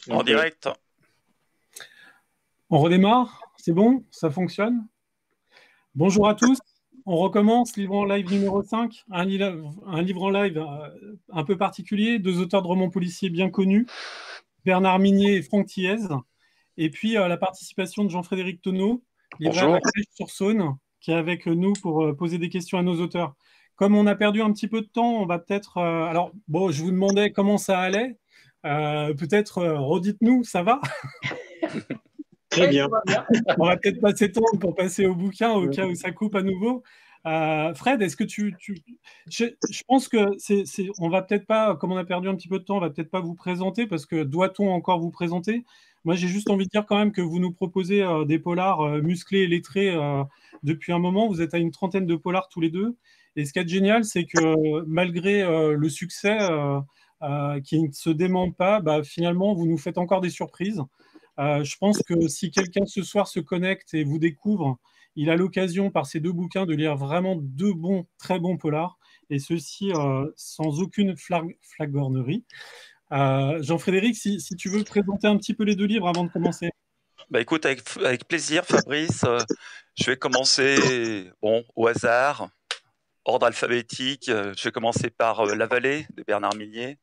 En direct. On redémarre? C'est bon? Ça fonctionne? Bonjour à tous. On recommence, livre en live numéro 5, un livre en live un peu particulier, deux auteurs de romans policiers bien connus, Bernard Minier et Franck Thiez, et puis la participation de Jean-Frédéric Tonneau, libraire à la Crèche-sur-Saône, qui est avec nous pour poser des questions à nos auteurs. Comme on a perdu un petit peu de temps, on va peut-être... alors, bon, je vous demandais comment ça allait. Peut-être redites-nous, ça va? Très bien. On va peut-être pas s'étendre pour passer au bouquin au cas où ça coupe à nouveau. Fred, est-ce que je pense que on va peut-être pas, comme on a perdu un petit peu de temps, on va peut-être pas vous présenter parce que doit-on encore vous présenter? Moi, j'ai juste envie de dire quand même que vous nous proposez des polars musclés et lettrés depuis un moment. Vous êtes à une trentaine de polars tous les deux. Et ce qui est génial, c'est que malgré le succès qui ne se dément pas, bah, finalement, vous nous faites encore des surprises. Je pense que si quelqu'un ce soir se connecte et vous découvre, il a l'occasion par ces deux bouquins de lire vraiment deux bons, très bons polars, et ceci sans aucune flagornerie. Jean-Frédéric, si tu veux présenter un petit peu les deux livres avant de commencer. Bah écoute, avec plaisir, Fabrice. Je vais commencer au hasard, ordre alphabétique. Je vais commencer par La Vallée de Bernard Minier,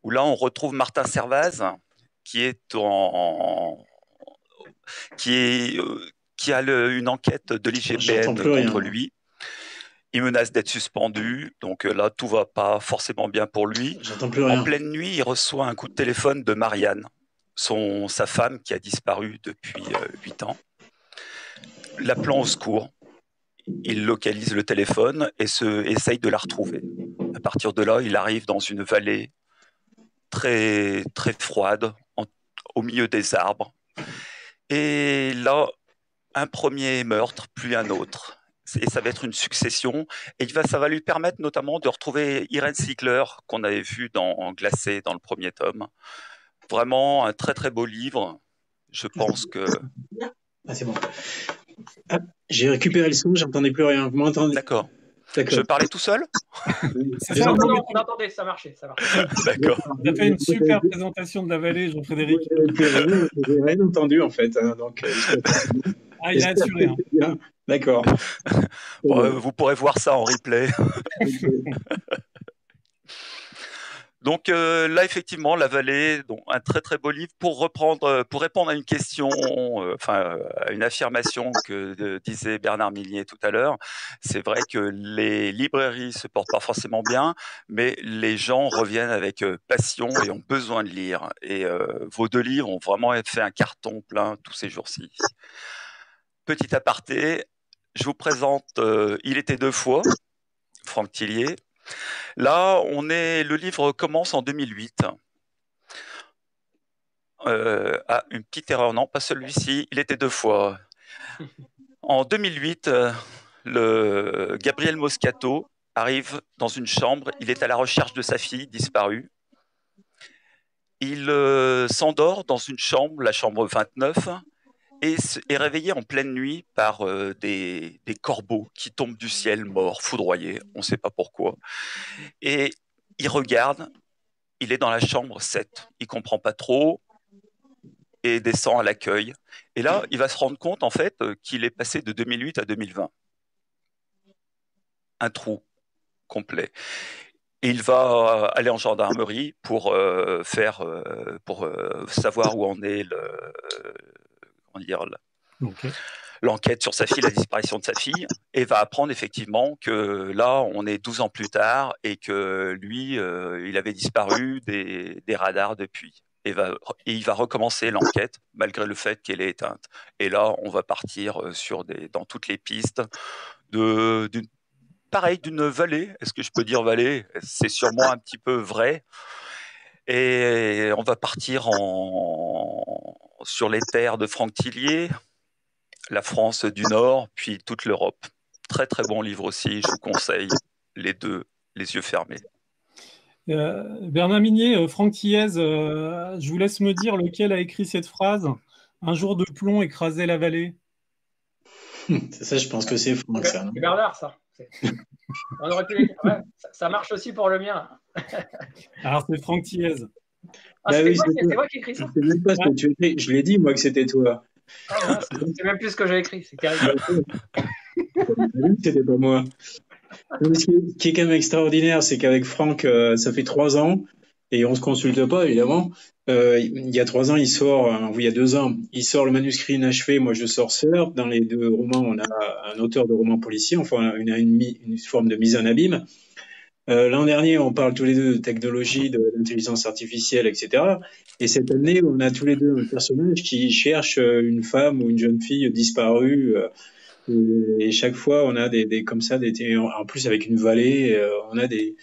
où là on retrouve Martin Servaz, qui a une enquête de l'IGPN contre lui. Il menace d'être suspendu, donc là tout va pas forcément bien pour lui. En pleine nuit, il reçoit un coup de téléphone de Marianne, sa femme qui a disparu depuis 8 ans. L'appelant au secours, il localise le téléphone et essaye de la retrouver. À partir de là, il arrive dans une vallée très, très froide, au milieu des arbres. Et là, un premier meurtre, puis un autre. Et ça va être une succession. Et ça va lui permettre notamment de retrouver Irène Sigler, qu'on avait vu dans Glacé, dans le premier tome. Vraiment un très très beau livre. Je pense que... Ah, c'est bon. Ah, j'ai récupéré le son, j'entendais plus rien. Vous m'entendez? D'accord. Je parlais tout seul? Non, on entendait, ça marchait. D'accord. Tu as fait une super présentation de la vallée, Jean-Frédéric. J'ai rien entendu en fait. Donc, il a assuré. Hein. D'accord. Vous pourrez voir ça en replay. Donc là, effectivement, La Vallée, donc, un très très beau livre pour répondre à une question, à une affirmation que disait Bernard Minier tout à l'heure. C'est vrai que les librairies se portent pas forcément bien, mais les gens reviennent avec passion et ont besoin de lire. Et vos deux livres ont vraiment fait un carton plein tous ces jours-ci. Petit aparté, je vous présente Il était deux fois, Franck Thiez. Là, le livre commence en 2008. Une petite erreur, non, pas celui-ci, il était deux fois. En 2008, Gabriel Moscato arrive dans une chambre, il est à la recherche de sa fille disparue. Il s'endort dans une chambre, la chambre 29, et est réveillé en pleine nuit par des corbeaux qui tombent du ciel morts, foudroyés, on ne sait pas pourquoi. Et il regarde, il est dans la chambre 7, il ne comprend pas trop et descend à l'accueil. Et là, il va se rendre compte en fait qu'il est passé de 2008 à 2020. Un trou complet. Et il va aller en gendarmerie pour savoir où en est l'enquête sur sa fille, la disparition de sa fille, et va apprendre effectivement que là, on est 12 ans plus tard et que lui, il avait disparu des radars depuis. Et il va recommencer l'enquête malgré le fait qu'elle est éteinte. Et là, on va partir dans toutes les pistes d'une vallée. Est-ce que je peux dire vallée? C'est sûrement un petit peu vrai. Et on va partir sur les terres de Franck Thiez, la France du Nord, puis toute l'Europe. Très très bon livre aussi, je vous conseille les deux, les yeux fermés. Bernard Minier, Franck Thiez, je vous laisse me dire lequel a écrit cette phrase. Un jour de plomb écrasait la vallée. C'est ça, je pense que c'est Franck, ça. C'est Bernard, ça. On aurait pu... ouais, ça marche aussi pour le mien. Alors, c'est Franck Thiez. Ah, c'est moi qui écris ça. Je sais même pas ce que tu écris. Je l'ai dit, moi, que c'était toi. Ah, c'est même plus ce que j'ai écrit. C'est terrible. C'était pas moi. Ce qui est quand même extraordinaire, c'est qu'avec Franck, ça fait 3 ans et on se consulte pas, évidemment. Il y a 3 ans, il sort, il y a 2 ans, il sort le manuscrit inachevé. Moi, je sors Sœur. Dans les 2 romans, on a un auteur de romans policiers. Enfin, une forme de mise en abîme. L'an dernier, on parle tous les deux de technologie, de l'intelligence artificielle, etc. Et cette année, on a tous les deux un personnage qui cherche une femme ou une jeune fille disparue. Et chaque fois, on a des comme ça, en plus avec une vallée, on a je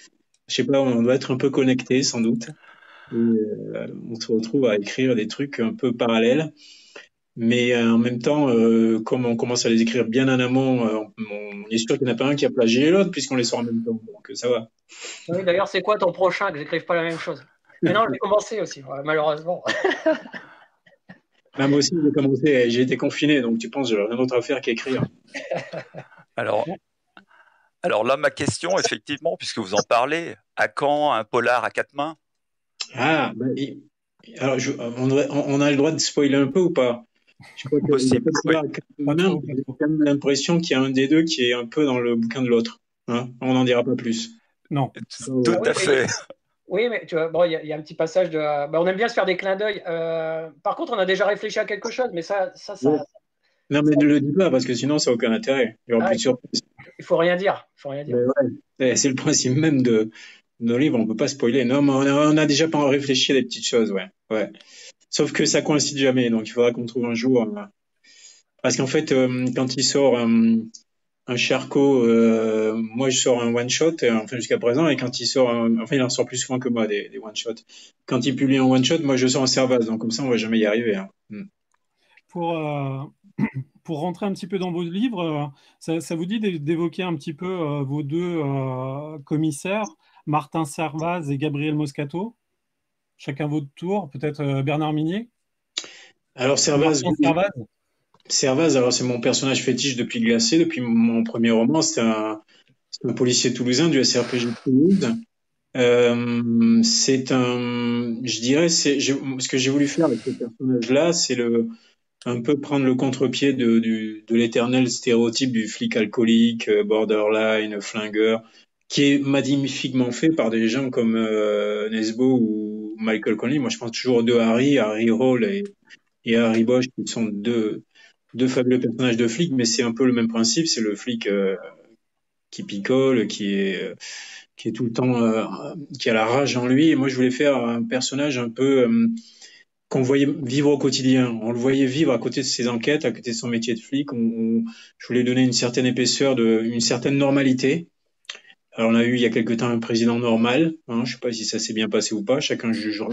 sais pas, on doit être un peu connecté sans doute. Et, on se retrouve à écrire des trucs un peu parallèles. Mais en même temps, comme on commence à les écrire bien en amont, on est sûr qu'il n'y en a pas un qui a plagié l'autre puisqu'on les sort en même temps. Donc ça va. Oui, d'ailleurs, c'est quoi ton prochain que j'écrive pas la même chose? Mais non, j'ai commencé aussi, malheureusement. Moi aussi, j'ai commencé, j'ai été confiné, donc tu penses, j'ai rien d'autre à faire qu'écrire. Alors là, ma question, effectivement, puisque vous en parlez, à quand un polar à 4 mains? Ah, alors on a le droit de spoiler un peu ou pas? Je crois que Possible, oui. J'ai quand même l'impression qu'il y a un des deux qui est un peu dans le bouquin de l'autre. Hein, on n'en dira pas plus. Non. Tout à fait. Oui, mais tu vois, bon, il y a un petit passage de. On aime bien se faire des clins d'œil. Par contre, on a déjà réfléchi à quelque chose, mais ça. Ouais. Non, mais ne le dis pas parce que sinon, ça n'a aucun intérêt. Il y aura plus de surprise. Il faut rien dire. Ouais. C'est le principe même de nos livres. On peut pas spoiler. Non, mais on a déjà pas réfléchi à des petites choses, ouais. Sauf que ça coïncide jamais, donc il faudra qu'on trouve un jour. Parce qu'en fait, quand il sort un Charcot, moi je sors un one shot, enfin jusqu'à présent, et quand il sort, enfin il en sort plus souvent que moi des one shots. Quand il publie un one shot, moi je sors un Servaz, donc comme ça on va jamais y arriver. Hein. Pour rentrer un petit peu dans vos livres, ça vous dit d'évoquer un petit peu vos deux commissaires, Martin Servaz et Gabriel Moscato, chacun votre tour, peut-être Bernard Minier. Alors Servaz, alors c'est mon personnage fétiche depuis Glacé, depuis mon premier roman. C'est un policier toulousain du SRPJ de Toulouse. Je dirais, ce que j'ai voulu faire avec ce personnage-là, c'est un peu prendre le contre-pied de l'éternel stéréotype du flic alcoolique, borderline, flingueur, qui est magnifiquement fait par des gens comme Nesbo ou Michael Connelly. Moi, je pense toujours aux deux Harry Hall et Harry Bosch, qui sont deux fabuleux personnages de flics, mais c'est un peu le même principe. C'est le flic qui picole, qui est tout le temps, qui a la rage en lui. Et moi, je voulais faire un personnage un peu qu'on voyait vivre au quotidien. On le voyait vivre à côté de ses enquêtes, à côté de son métier de flic. Je voulais donner une certaine épaisseur, une certaine normalité. Alors, on a eu il y a quelque temps un président normal. Hein, je sais pas si ça s'est bien passé ou pas, chacun jugera.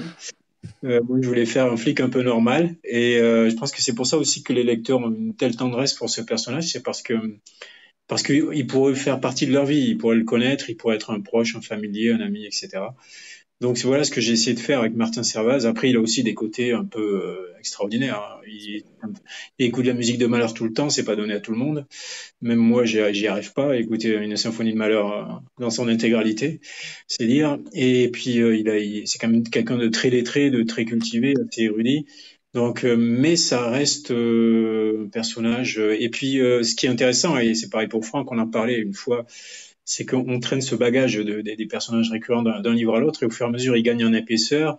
Moi, je voulais faire un flic un peu normal. Et je pense que c'est pour ça aussi que les lecteurs ont une telle tendresse pour ce personnage. C'est parce qu'il pourrait faire partie de leur vie. Ils pourraient le connaître, il pourrait être un proche, un familier, un ami, etc. Donc voilà ce que j'ai essayé de faire avec Martin Servaz. Après, il a aussi des côtés un peu extraordinaires. Hein. Il écoute de la musique de Mahler tout le temps, c'est pas donné à tout le monde. Même moi, j'y arrive pas à écouter une symphonie de Mahler dans son intégralité, c'est dire. Et puis, c'est quand même quelqu'un de très lettré, de très cultivé, assez érudit. Donc, mais ça reste un personnage. Et puis, ce qui est intéressant, et c'est pareil pour Franck, on en parlait une fois, c'est qu'on traîne ce bagage des personnages récurrents d'un livre à l'autre, et au fur et à mesure, ils gagnent en épaisseur.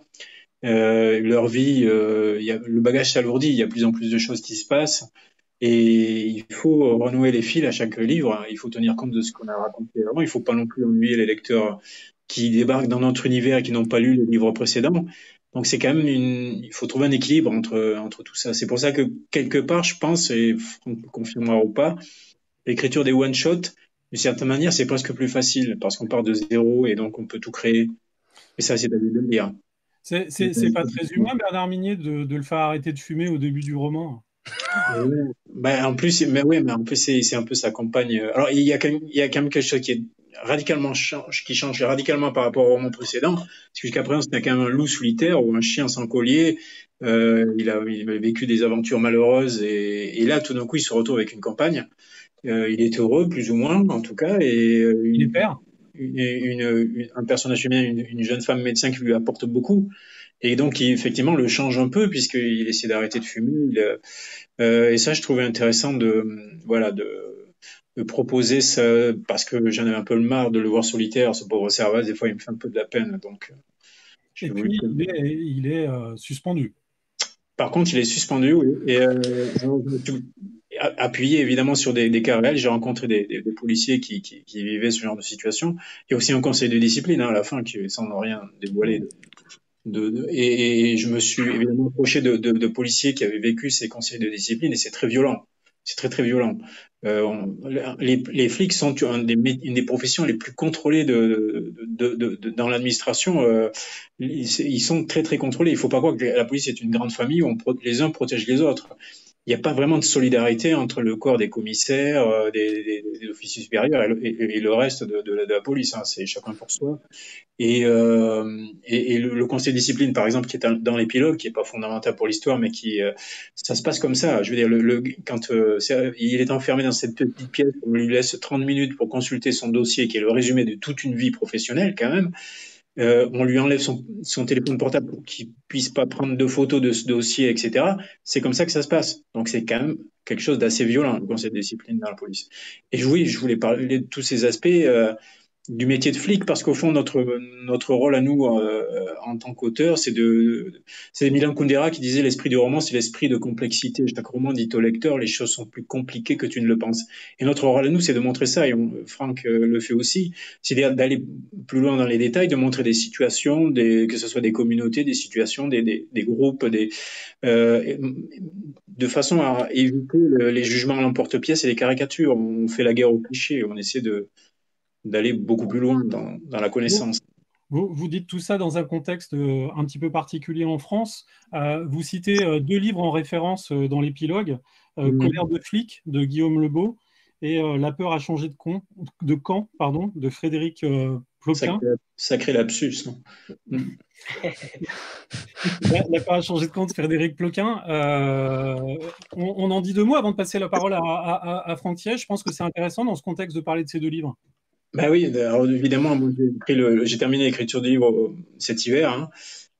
Leur vie, le bagage s'alourdit, il y a de plus en plus de choses qui se passent, et il faut renouer les fils à chaque livre. Il faut tenir compte de ce qu'on a raconté avant. Il ne faut pas non plus ennuyer les lecteurs qui débarquent dans notre univers et qui n'ont pas lu les livres précédents. Donc c'est quand même il faut trouver un équilibre entre tout ça. C'est pour ça que quelque part, je pense, et Franck le confirmera ou pas, l'écriture des one-shots, d'une certaine manière, c'est presque plus facile parce qu'on part de zéro et donc on peut tout créer. Et ça, c'est à lui de le dire. C'est pas très humain, Bernard Minier, de le faire arrêter de fumer au début du roman. En plus, c'est un peu sa compagne. Alors, il y a quand même quelque chose qui est qui change radicalement par rapport au roman précédent, parce que jusqu'à présent c'était quand même un loup solitaire ou un chien sans collier. Il a vécu des aventures malheureuses et là tout d'un coup il se retrouve avec une compagne. Il est heureux plus ou moins en tout cas et il est père. Un personnage humain, une jeune femme médecin qui lui apporte beaucoup. Et donc, il, effectivement, le change un peu puisqu'il essaie d'arrêter de fumer. Et ça, je trouvais intéressant de proposer ça parce que j'en avais un peu le marre de le voir solitaire, ce pauvre Servaz. Des fois, il me fait un peu de la peine. Donc, et puis, il est suspendu. Par contre, il est suspendu, oui. Et appuyé évidemment sur des cas réels. J'ai rencontré des policiers qui vivaient ce genre de situation. Il y a aussi un conseil de discipline à la fin qui, sans rien dévoiler, et je me suis évidemment approché de policiers qui avaient vécu ces conseils de discipline et c'est très violent. C'est très très violent. Les flics sont une des professions les plus contrôlées dans l'administration. Ils sont très très contrôlés. Il faut pas croire que la police est une grande famille où les uns protègent les autres. Il n'y a pas vraiment de solidarité entre le corps des commissaires, des officiers supérieurs et le reste de la police. Hein. C'est chacun pour soi. Et le conseil de discipline, par exemple, qui est dans l'épilogue, qui est pas fondamental pour l'histoire, mais ça se passe comme ça. Je veux dire, quand il est enfermé dans cette petite pièce, on lui laisse 30 minutes pour consulter son dossier, qui est le résumé de toute une vie professionnelle, quand même. On lui enlève son téléphone portable pour qu'il puisse pas prendre de photos de ce dossier, etc. C'est comme ça que ça se passe. Donc c'est quand même quelque chose d'assez violent, le conseil de discipline dans la police. Et oui, je voulais parler de tous ces aspects du métier de flic, parce qu'au fond, notre rôle à nous, en tant qu'auteur, c'est Milan Kundera qui disait l'esprit du roman, c'est l'esprit de complexité. Chaque roman dit au lecteur, les choses sont plus compliquées que tu ne le penses. Et notre rôle à nous, c'est de montrer ça, et Franck le fait aussi, c'est d'aller plus loin dans les détails, de montrer des situations, que ce soit des communautés, des situations, des groupes, de façon à éviter les jugements à l'emporte-pièce et les caricatures. On fait la guerre aux clichés, on essaie d'aller beaucoup plus loin dans la connaissance. Vous dites tout ça dans un contexte un petit peu particulier en France. Vous citez 2 livres en référence dans l'épilogue, Colère de flic de Guillaume Lebeau et La peur a changé de camp de Frédéric Ploquin. Sacré lapsus. La peur a changé de camp de Frédéric Ploquin. On en dit 2 mots avant de passer la parole à Franck Thiès. Je pense que c'est intéressant dans ce contexte de parler de ces 2 livres. Ben oui, alors évidemment, moi j'ai terminé l'écriture du livre cet hiver. Hein.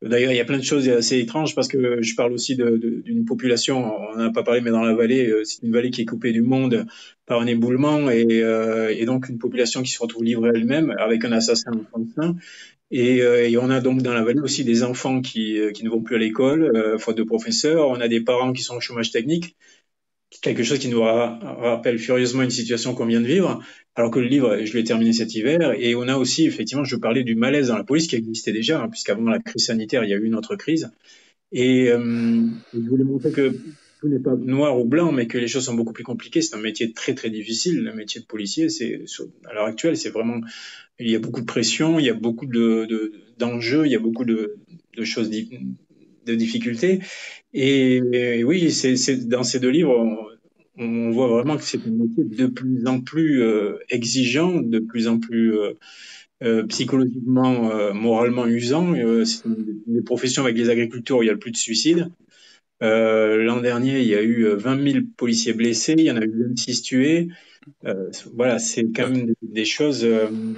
D'ailleurs, il y a plein de choses assez étranges parce que je parle aussi d'une population, on n'en a pas parlé, mais dans la vallée, c'est une vallée qui est coupée du monde par un éboulement et donc une population qui se retrouve livrée elle-même avec un assassin en fond de sein. Et on a donc dans la vallée aussi des enfants qui ne vont plus à l'école, faute de professeurs. On a des parents qui sont au chômage technique, quelque chose qui nous rappelle furieusement une situation qu'on vient de vivre, alors que le livre, je l'ai terminé cet hiver, et on a aussi, effectivement, je parlais du malaise dans la police qui existait déjà, hein, puisqu'avant la crise sanitaire, il y a eu une autre crise, et je voulais montrer que tout n'est pas noir ou blanc, mais que les choses sont beaucoup plus compliquées. C'est un métier très très difficile, le métier de policier. À l'heure actuelle, c'est vraiment, il y a beaucoup de pression, il y a beaucoup d'enjeux, il y a beaucoup de choses de difficultés. Et oui, c'est dans ces 2 livres, on voit vraiment que c'est un métier de plus en plus exigeant, de plus en plus psychologiquement, moralement usant. C'est une profession avec les agriculteurs où il y a le plus de suicides. L'an dernier, il y a eu 20 000 policiers blessés, il y en a eu 26 tués. Voilà, c'est quand même des choses.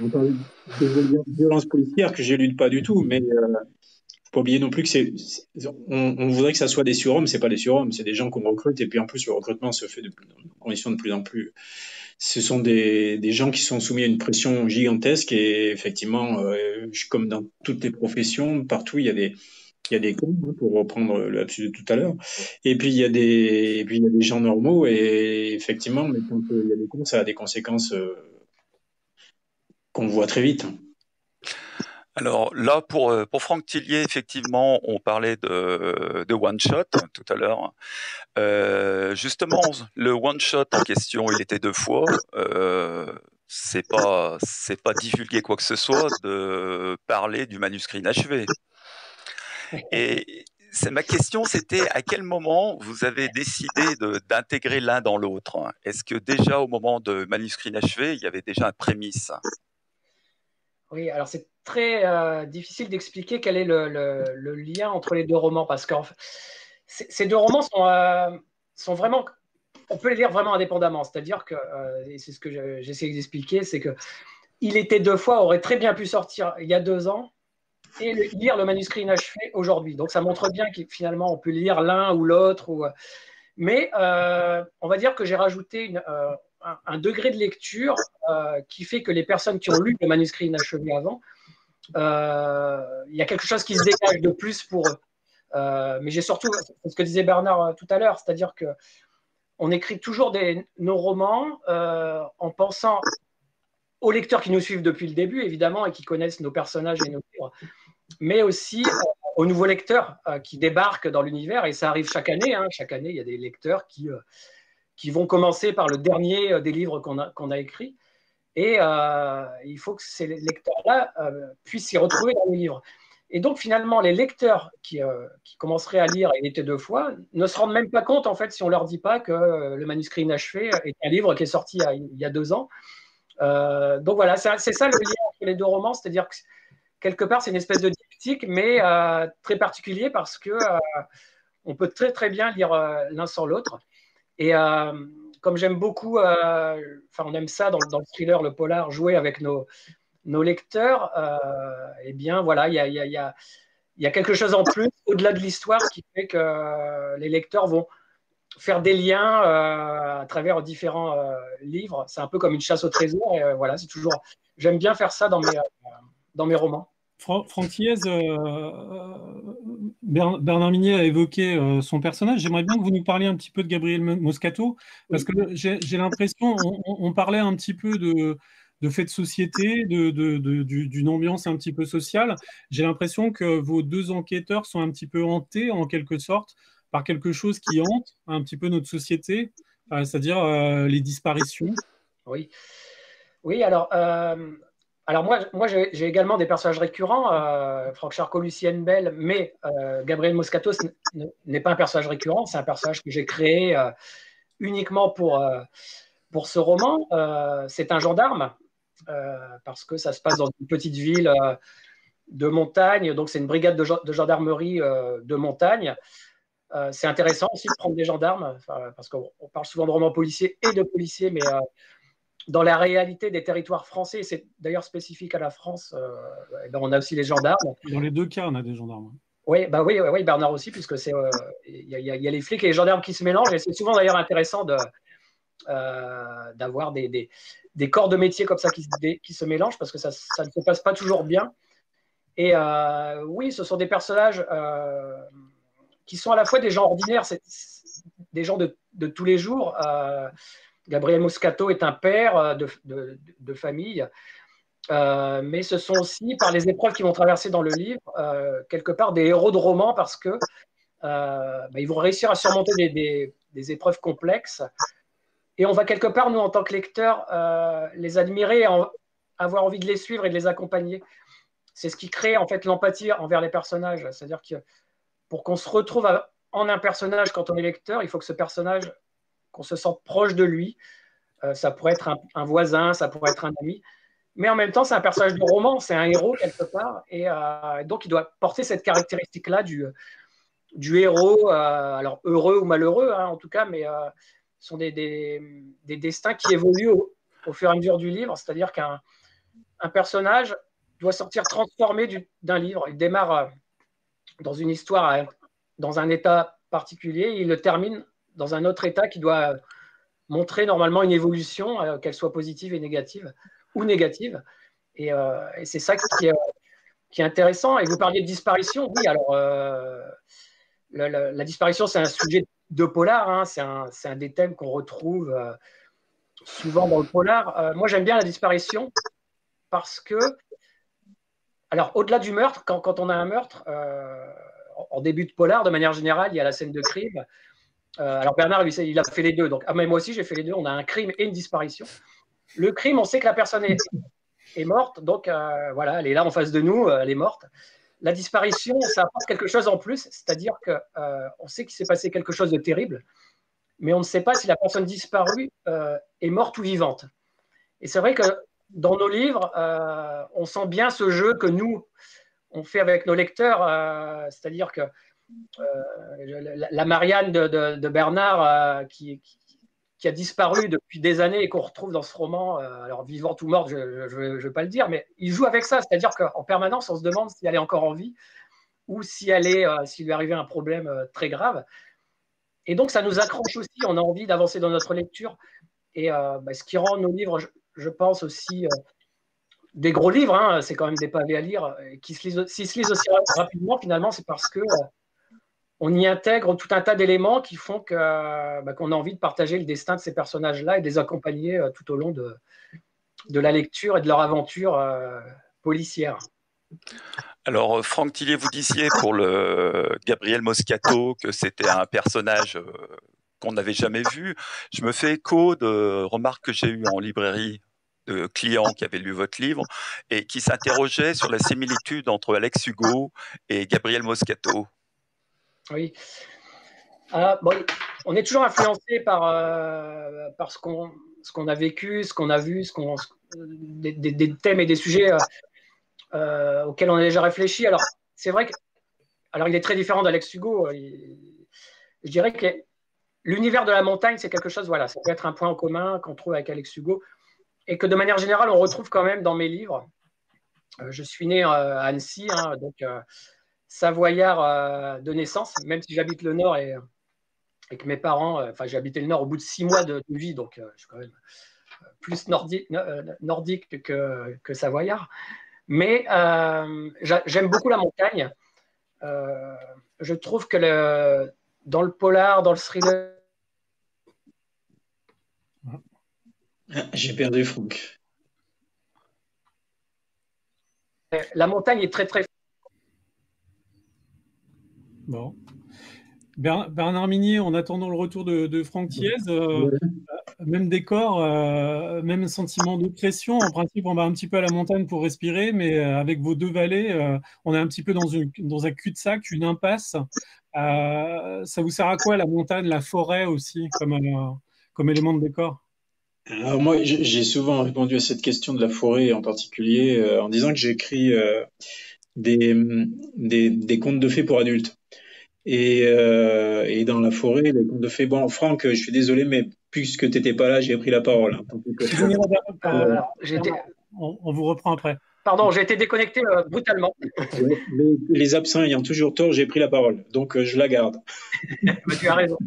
On parle de violence policière que j'élude pas du tout, mais faut pas oublier non plus que on voudrait que ça soit des surhommes, c'est pas des surhommes, c'est des gens qu'on recrute et puis en plus le recrutement se fait dans des conditions de plus en plus. Ce sont des gens qui sont soumis à une pression gigantesque et effectivement, comme dans toutes les professions, partout il y a des cons, hein, pour reprendre le lapsus de tout à l'heure. Et puis il y a des gens normaux et effectivement, mais quand il y a des cons, ça a des conséquences qu'on voit très vite. Alors là, pour Franck Tillier, effectivement, on parlait de one shot tout à l'heure. Justement, le one shot en question, il était 2 fois. C'est pas divulguer quoi que ce soit de parler du manuscrit inachevé. Et ma question, c'était à quel moment vous avez décidé d'intégrer l'un dans l'autre? Est-ce que déjà au moment de manuscrit inachevé, il y avait déjà un prémisse? Oui, alors c'est très difficile d'expliquer quel est le lien entre les deux romans, parce que ces deux romans sont vraiment, on peut les lire vraiment indépendamment, c'est-à-dire que, et c'est ce que j'essaie d'expliquer, c'est que Il était deux fois aurait très bien pu sortir il y a 2 ans et lire le manuscrit inachevé aujourd'hui. Donc ça montre bien que finalement on peut lire l'un ou l'autre, mais on va dire que j'ai rajouté un degré de lecture qui fait que les personnes qui ont lu le manuscrit inachevé avant, il y a quelque chose qui se dégage de plus pour eux. Mais j'ai surtout, c'est ce que disait Bernard tout à l'heure, c'est-à-dire que on écrit toujours nos romans en pensant aux lecteurs qui nous suivent depuis le début, évidemment, et qui connaissent nos personnages et nos livres, mais aussi aux nouveaux lecteurs qui débarquent dans l'univers, et ça arrive chaque année. Chaque année, il y a des lecteurs qui vont commencer par le dernier des livres qu'on a écrits, et il faut que ces lecteurs-là puissent s'y retrouver dans les livres. Et donc, finalement, les lecteurs qui commenceraient à lire Il était deux fois ne se rendent même pas compte, en fait, si on ne leur dit pas que le manuscrit inachevé est un livre qui est sorti il y a 2 ans. Donc voilà, c'est ça le lien entre les deux romans, c'est-à-dire que quelque part c'est une espèce de diptyque, mais très particulier parce que on peut très très bien lire l'un sans l'autre. Et comme j'aime beaucoup, on aime ça dans le thriller, le polar, jouer avec nos lecteurs, et bien voilà, il y a quelque chose en plus au-delà de l'histoire qui fait que les lecteurs vont faire des liens à travers différents livres. C'est un peu comme une chasse au trésor. Et voilà, c'est toujours. J'aime bien faire ça dans mes romans. Franck Thiès, Bernard Minier a évoqué son personnage. J'aimerais bien que vous nous parliez un petit peu de Gabriel Moscato, parce que j'ai l'impression, on parlait un petit peu de faits de société, d'une ambiance un petit peu sociale. J'ai l'impression que vos deux enquêteurs sont un petit peu hantés, en quelque sorte, par quelque chose qui hante un petit peu notre société, c'est-à-dire les disparitions. Oui, oui. Alors moi j'ai également des personnages récurrents, Franck Charcot, Lucienne Bell, mais Gabriel Moscato n'est pas un personnage récurrent, c'est un personnage que j'ai créé uniquement pour ce roman. C'est un gendarme, parce que ça se passe dans une petite ville de montagne, donc c'est une brigade de gendarmerie de montagne. C'est intéressant aussi de prendre des gendarmes, parce qu'on parle souvent de romans policiers et de policiers, mais dans la réalité des territoires français, c'est d'ailleurs spécifique à la France, on a aussi les gendarmes. Dans les deux cas, on a des gendarmes. Oui, Bernard aussi, puisque il y a les flics et les gendarmes qui se mélangent, et c'est souvent d'ailleurs intéressant d'avoir des corps de métier comme ça qui se mélangent, parce que ça ne se passe pas toujours bien. Et oui, ce sont des personnages qui sont à la fois des gens ordinaires, des gens de tous les jours. Gabriel Moscato est un père de famille, mais ce sont aussi, par les épreuves qu'ils vont traverser dans le livre, quelque part des héros de roman, parce que ils vont réussir à surmonter des épreuves complexes, et on va quelque part, nous, en tant que lecteurs, les admirer et avoir envie de les suivre et de les accompagner. C'est ce qui crée en fait l'empathie envers les personnages. C'est-à-dire que pour qu'on se retrouve en un personnage quand on est lecteur, il faut que ce personnage, qu'on se sente proche de lui. Ça pourrait être un voisin, ça pourrait être un ami. Mais en même temps, c'est un personnage de roman, c'est un héros quelque part. Et donc, il doit porter cette caractéristique-là du héros, alors heureux ou malheureux, en tout cas, mais ce sont des destins qui évoluent au fur et à mesure du livre. C'est-à-dire qu'un personnage doit sortir transformé d'un livre. Il démarre dans une histoire, dans un état particulier, et il le termine dans un autre état qui doit montrer normalement une évolution, qu'elle soit positive et négative, ou négative. Et c'est ça qui est intéressant. Et vous parliez de disparition. Oui, alors la disparition, c'est un sujet de polar. C'est un des thèmes qu'on retrouve souvent dans le polar. Moi, j'aime bien la disparition parce que, alors, au-delà du meurtre, quand on a un meurtre, en début de polar, de manière générale, il y a la scène de crime. Alors Bernard, lui, il a fait les deux. Donc, mais moi aussi, j'ai fait les deux. On a un crime et une disparition. Le crime, on sait que la personne est morte. Donc, voilà, elle est là en face de nous, elle est morte. La disparition, ça apporte quelque chose en plus. C'est-à-dire qu'on sait qu'il s'est passé quelque chose de terrible, mais on ne sait pas si la personne disparue est morte ou vivante. Et c'est vrai que dans nos livres, on sent bien ce jeu que nous, on fait avec nos lecteurs, c'est-à-dire que la Marianne de Bernard qui a disparu depuis des années et qu'on retrouve dans ce roman, alors vivante ou morte, je ne vais pas le dire, mais il joue avec ça, c'est-à-dire qu'en permanence, on se demande si elle est encore en vie ou si s'il lui arrivait un problème très grave. Et donc, ça nous accroche aussi, on a envie d'avancer dans notre lecture. Et ce qui rend nos livres, je pense aussi, des gros livres, hein, c'est quand même des pavés à lire, s'ils se lisent aussi rapidement, finalement, c'est parce que on y intègre tout un tas d'éléments qui font qu'on a envie de partager le destin de ces personnages-là et de les accompagner tout au long de la lecture et de leur aventure policière. Alors, Franck Tillier, vous disiez pour le Gabriel Moscato que c'était un personnage qu'on n'avait jamais vu. Je me fais écho de remarques que j'ai eues en librairie de clients qui avaient lu votre livre et qui s'interrogeaient sur la similitude entre Alex Hugo et Gabriel Moscato. Oui. On est toujours influencé par ce qu'on a vécu, ce qu'on a vu, des thèmes et des sujets auxquels on a déjà réfléchi. Alors, c'est vrai il est très différent d'Alex Hugo. Je dirais que l'univers de la montagne, c'est quelque chose, ça peut être un point en commun qu'on trouve avec Alex Hugo et que de manière générale, on retrouve quand même dans mes livres. Je suis né à Annecy, donc savoyard de naissance, même si j'habite le Nord et que mes parents, j'ai habité le Nord au bout de 6 mois de vie, donc je suis quand même plus nordique que savoyard. Mais j'aime beaucoup la montagne. Je trouve que dans le polar, dans le thriller... J'ai perdu Franck. La montagne est très, très... Bon. Bernard Minier, en attendant le retour de Franck Thiez, même décor, même sentiment d'oppression. En principe, on va un petit peu à la montagne pour respirer, mais avec vos deux vallées, on est un petit peu dans un cul-de-sac, une impasse. Ça vous sert à quoi la montagne, la forêt aussi, comme élément de décor? Alors moi, j'ai souvent répondu à cette question de la forêt en particulier en disant que j'écris des contes de fées pour adultes. Et dans la forêt, les contes de fées. Bon, Franck, je suis désolé, mais puisque tu n'étais pas là, j'ai pris la parole. On vous reprend après. Pardon, j'ai été déconnecté brutalement. Ouais, mais les absents ayant toujours tort, j'ai pris la parole. Donc, je la garde. Tu as raison.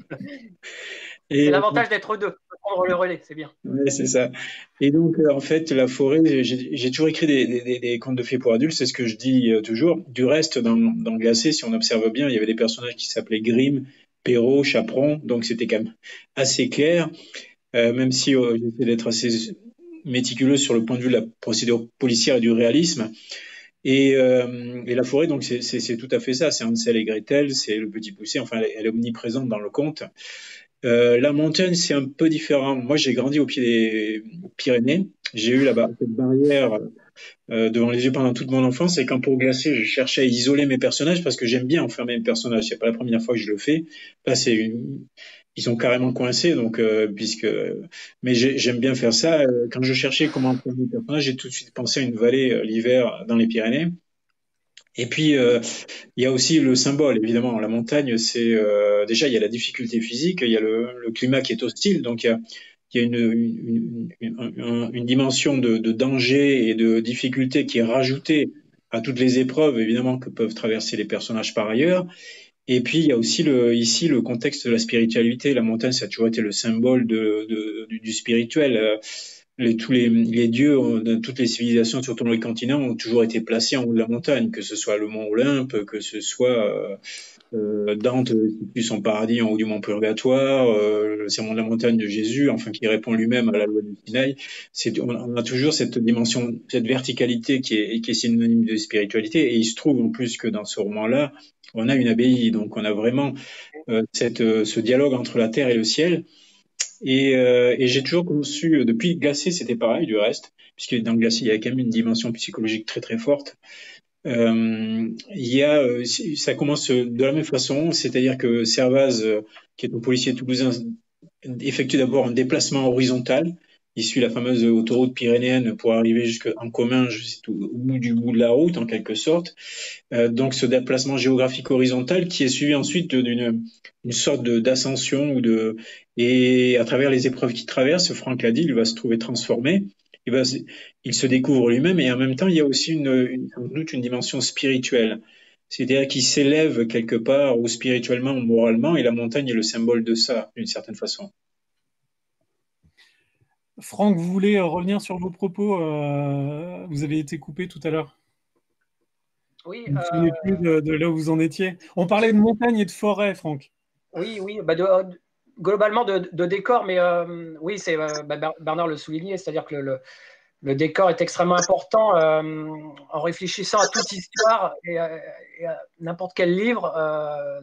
C'est l'avantage d'être deux, de prendre le relais, c'est bien. Oui, c'est ça. Et donc, en fait, la forêt, j'ai toujours écrit des contes de fées pour adultes, c'est ce que je dis toujours. Du reste, dans Glacé, si on observe bien, il y avait des personnages qui s'appelaient Grimm, Perrault, Chaperon, donc c'était quand même assez clair, même si j'essaie d'être assez méticuleux sur le point de vue de la procédure policière et du réalisme. Et la forêt, donc, c'est tout à fait ça. C'est Hansel et Gretel, c'est le petit poussé, enfin, elle est omniprésente dans le conte. La montagne, c'est un peu différent. Moi, j'ai grandi au pied des Pyrénées. J'ai eu là-bas cette barrière devant les yeux pendant toute mon enfance. Et quand pour Glacé, je cherchais à isoler mes personnages parce que j'aime bien enfermer mes personnages. C'est pas la première fois que je le fais. Là, ils sont carrément coincés. Donc, mais j'aime bien faire ça. Quand je cherchais comment enfermer mes personnages, j'ai tout de suite pensé à une vallée l'hiver dans les Pyrénées. Et puis, il y a aussi le symbole, évidemment. La montagne, c'est déjà, il y a la difficulté physique, il y a le climat qui est hostile, donc il y a une dimension de danger et de difficulté qui est rajoutée à toutes les épreuves, évidemment, que peuvent traverser les personnages par ailleurs. Et puis, il y a aussi ici le contexte de la spiritualité. La montagne, ça a toujours été le symbole du spirituel. Tous les dieux de toutes les civilisations sur tous les continents ont toujours été placés en haut de la montagne, que ce soit le mont Olympe, que ce soit Dante situe son paradis en haut du mont Purgatoire, le sermon de la montagne de Jésus, enfin qui répond lui-même à la loi du Sinaï. On a toujours cette dimension, cette verticalité qui est synonyme de spiritualité, et il se trouve en plus que dans ce roman-là, on a une abbaye, donc on a vraiment ce dialogue entre la terre et le ciel. Et j'ai toujours conçu, depuis Glacé, c'était pareil du reste, puisque dans Glacé, il y a quand même une dimension psychologique très très forte. Ça commence de la même façon, c'est-à-dire que Servaz, qui est un policier toulousain, effectue d'abord un déplacement horizontal. il suit la fameuse autoroute pyrénéenne pour arriver jusqu'en commun, au bout de la route, en quelque sorte. Donc, ce déplacement géographique horizontal qui est suivi ensuite d'une sorte d'ascension et à travers les épreuves qu'il traverse, Franck l'a dit, il va se trouver transformé. Il se découvre lui-même et en même temps, il y a aussi sans doute une dimension spirituelle. C'est-à-dire qu'il s'élève quelque part, ou spirituellement ou moralement, et la montagne est le symbole de ça, d'une certaine façon. Franck, vous voulez revenir sur vos propos? Vous avez été coupé tout à l'heure. Oui. Je ne me souviens plus de là où vous en étiez. On parlait de montagne et de forêt, Franck. Oui. Globalement de décor, mais oui, c'est Bernard le soulignait, c'est-à-dire que le décor est extrêmement important. En réfléchissant à toute histoire et à n'importe quel livre,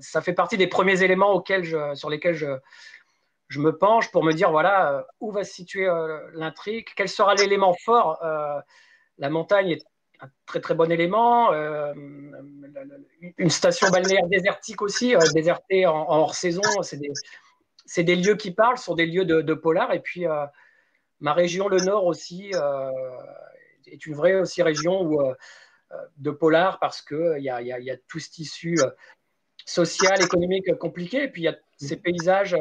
ça fait partie des premiers éléments sur lesquels je me penche pour me dire, voilà, où va se situer l'intrigue, quel sera l'élément fort. La montagne est un très très bon élément. Une station balnéaire désertique aussi, désertée en hors saison, c'est des lieux qui parlent, sont des lieux de polar. Et puis, ma région, le Nord aussi, est une vraie aussi région de polar parce qu'il y a tout ce tissu social, économique compliqué. Et puis, il y a ces paysages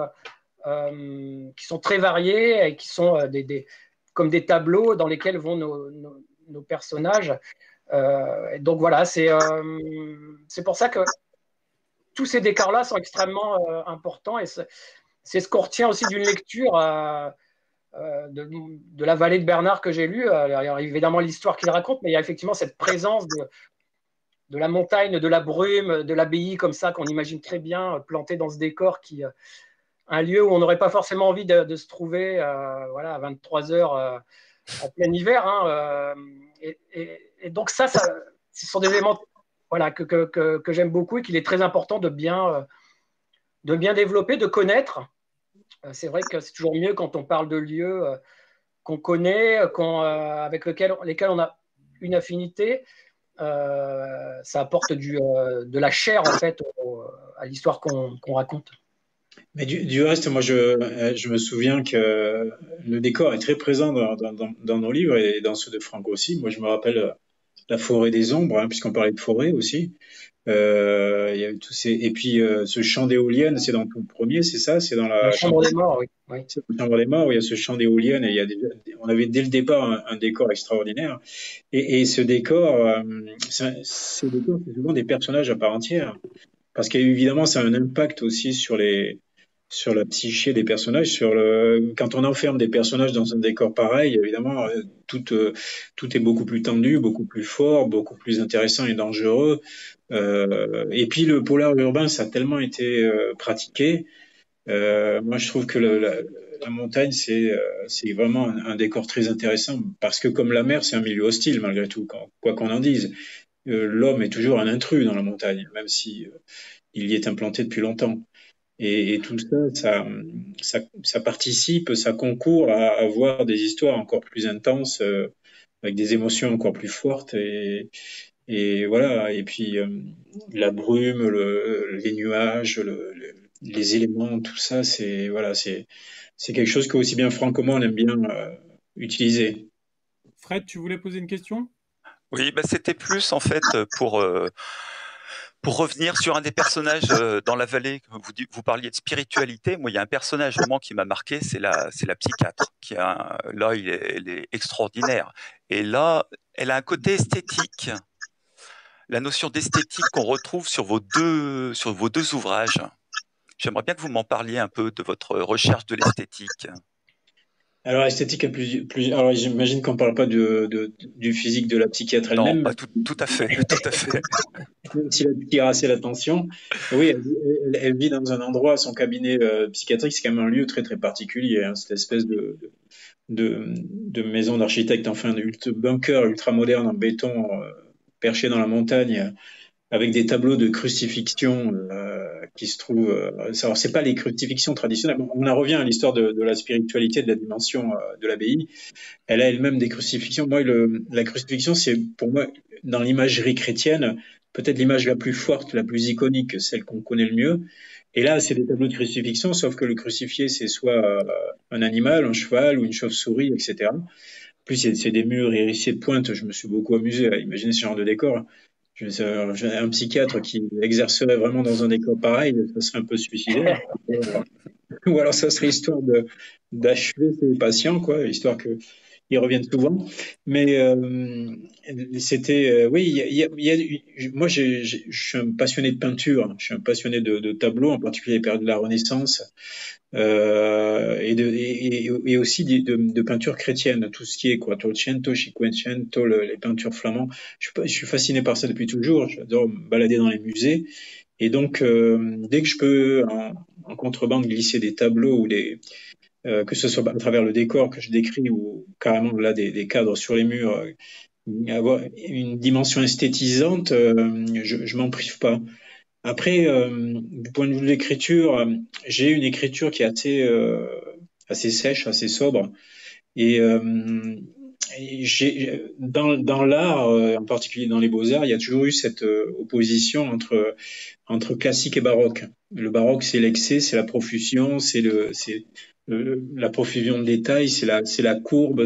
qui sont très variés et qui sont comme des tableaux dans lesquels vont nos personnages. Donc voilà, c'est pour ça que tous ces décors-là sont extrêmement importants et c'est ce qu'on retient aussi d'une lecture de la vallée de Bernard que j'ai lue. Il y a évidemment l'histoire qu'il raconte, mais il y a effectivement cette présence de la montagne, de la brume, de l'abbaye comme ça qu'on imagine très bien plantée dans ce décor un lieu où on n'aurait pas forcément envie de se trouver à 23 heures en plein hiver. Hein, et donc ça, ce sont des éléments que j'aime beaucoup et qu'il est très important de bien développer, de connaître. C'est vrai que c'est toujours mieux quand on parle de lieux qu'on connaît, avec lesquels on a une affinité. Ça apporte de la chair en fait à l'histoire qu'on raconte. Mais du reste, moi, je me souviens que le décor est très présent dans nos livres et dans ceux de Franck aussi. Moi, je me rappelle La forêt des ombres, hein, puisqu'on parlait de forêt aussi. Il y a et puis ce chant d'éoliennes, c'est dans tout le premier, c'est ça? C'est dans la chambre des morts, oui. C'est la chambre des morts où il y a ce chant d'éoliennes et on avait dès le départ un décor extraordinaire. Et ce décor, c'est souvent des personnages à part entière. Parce qu'évidemment, ça a un impact aussi sur la psyché des personnages, quand on enferme des personnages dans un décor pareil, évidemment, tout est beaucoup plus tendu, beaucoup plus fort, beaucoup plus intéressant et dangereux. Et puis le polar urbain, ça a tellement été pratiqué. Moi, je trouve que la montagne, c'est vraiment un décor très intéressant parce que comme la mer, c'est un milieu hostile malgré tout, quoi qu'on en dise. L'homme est toujours un intrus dans la montagne, même si il y est implanté depuis longtemps. Et tout ça participe, ça concourt à avoir des histoires encore plus intenses, avec des émotions encore plus fortes. Et voilà. Et puis la brume, les nuages, les éléments, tout ça, c'est quelque chose que aussi bien Franck que moi on aime bien utiliser. Fred, tu voulais poser une question? Oui, c'était plus en fait pour revenir sur un des personnages dans la vallée, vous parliez de spiritualité. Moi, il y a un personnage vraiment qui m'a marqué, c'est la psychiatre. Là, elle est extraordinaire. Et là, elle a un côté esthétique. La notion d'esthétique qu'on retrouve sur vos deux ouvrages. J'aimerais bien que vous m'en parliez un peu de votre recherche de l'esthétique. Alors, l'esthétique est alors, j'imagine qu'on ne parle pas du physique de la psychiatre elle-même. Non, pas tout à fait. Même si elle attire assez l'attention. Oui, elle vit dans un endroit, son cabinet psychiatrique, c'est quand même un lieu très, très particulier. Hein, cette espèce de maison d'architecte, enfin, de bunker ultra-moderne en béton, perché dans la montagne, avec des tableaux de crucifixion qui se trouvent. Alors, c'est pas les crucifixions traditionnelles. On en revient à l'histoire de la spiritualité, de la dimension de l'abbaye. Elle a elle-même des crucifixions. Moi, la crucifixion, c'est pour moi, dans l'imagerie chrétienne, peut-être l'image la plus forte, la plus iconique, celle qu'on connaît le mieux. Et là, c'est des tableaux de crucifixion, sauf que le crucifié, c'est soit un animal, un cheval ou une chauve-souris, etc. En plus, c'est des murs hérissés de pointe. Je me suis beaucoup amusé à imaginer ce genre de décor. Un psychiatre qui exercerait vraiment dans un décor pareil, ça serait un peu suicidaire. Ou alors, ça serait histoire d'achever ses patients, quoi, histoire que ils reviennent souvent. Mais c'était, oui, moi, je suis un passionné de peinture, je suis un passionné de tableaux, en particulier les périodes de la Renaissance, et aussi de peinture chrétienne, tout ce qui est Quattrocento, Cinquecento, les peintures flamandes. Je suis fasciné par ça depuis toujours. J'adore me balader dans les musées. Et donc, dès que je peux, en contrebande, glisser des tableaux ou que ce soit à travers le décor que je décris ou carrément là des cadres sur les murs, avoir une dimension esthétisante, je m'en prive pas. Après, du point de vue de l'écriture, j'ai une écriture qui est assez sèche, assez sobre, et dans l'art, en particulier dans les beaux-arts, il y a toujours eu cette opposition entre classique et baroque. Le baroque, c'est l'excès, c'est la profusion, c'est la profusion de détails, c'est la courbe,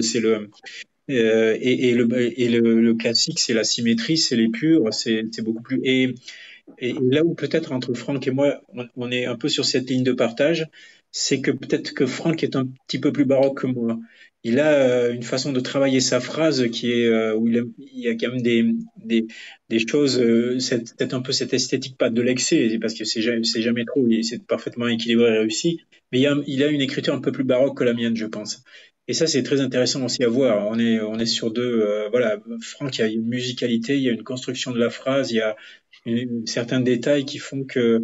le classique, c'est la symétrie, c'est l'épure, c'est beaucoup plus. Et là où peut-être entre Franck et moi, on est un peu sur cette ligne de partage, c'est que peut-être que Franck est un petit peu plus baroque que moi. Il a une façon de travailler sa phrase qui est où il y a quand même des choses, c'est peut-être un peu cette esthétique, pas de l'excès, parce que c'est jamais trop, c'est parfaitement équilibré et réussi, mais il a une écriture un peu plus baroque que la mienne, je pense. Et ça, c'est très intéressant aussi à voir. On est sur deux, voilà, Franck, il y a une musicalité, il y a une construction de la phrase, il y a certains détails qui font que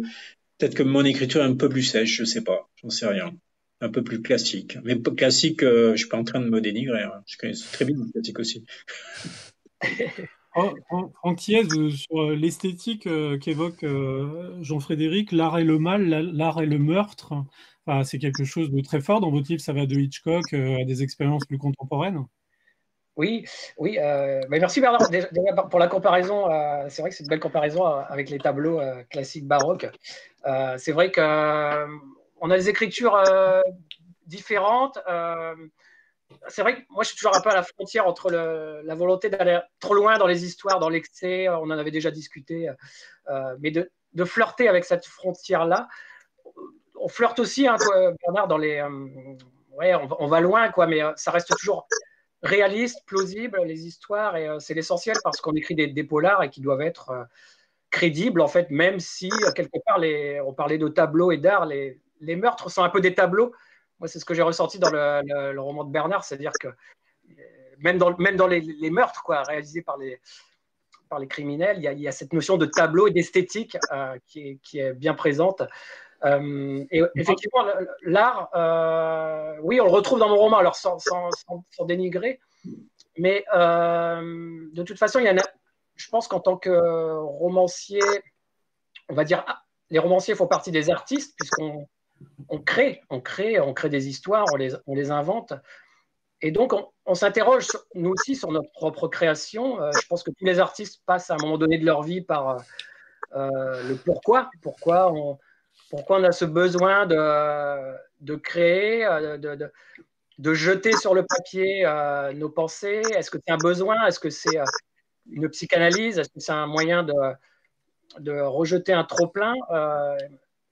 peut-être que mon écriture est un peu plus sèche, je sais pas, j'en sais rien. Un peu plus classique. Mais classique, je suis pas en train de me dénigrer. Hein. Je connais très bien le classique aussi. Franck Thiès, sur l'esthétique qu'évoque Jean-Frédéric, l'art et le mal, l'art et le meurtre, enfin, c'est quelque chose de très fort. Dans votre livre, ça va de Hitchcock à des expériences plus contemporaines. Oui, oui. Mais merci Bernard déjà pour la comparaison. C'est vrai que c'est une belle comparaison avec les tableaux classiques baroques. C'est vrai qu'on a des écritures différentes. C'est vrai que moi, je suis toujours un peu à la frontière entre la volonté d'aller trop loin dans les histoires, dans l'excès. On en avait déjà discuté, mais de flirter avec cette frontière-là. On flirte aussi, hein, toi, Bernard, dans les. Ouais, on va loin, quoi, mais ça reste toujours réaliste, plausible, les histoires, et c'est l'essentiel parce qu'on écrit des polars et qui doivent être crédibles, en fait, même si, quelque part, on parlait de tableaux et d'art, les meurtres sont un peu des tableaux. Moi, c'est ce que j'ai ressenti dans le roman de Bernard, c'est-à-dire que même dans les meurtres, quoi, réalisés par les criminels, il y a cette notion de tableau et d'esthétique qui est bien présente. Et effectivement, l'art, oui, on le retrouve dans mon roman, alors sans dénigrer, mais de toute façon, je pense qu'en tant que romancier, on va dire, les romanciers font partie des artistes, puisqu'on crée des histoires, on les invente, et donc on s'interroge, nous aussi, sur notre propre création. Je pense que tous les artistes passent à un moment donné de leur vie par le pourquoi on a ce besoin de créer, de jeter sur le papier nos pensées. Est-ce que c'est un besoin? Est-ce que c'est une psychanalyse? Est-ce que c'est un moyen de rejeter un trop-plein?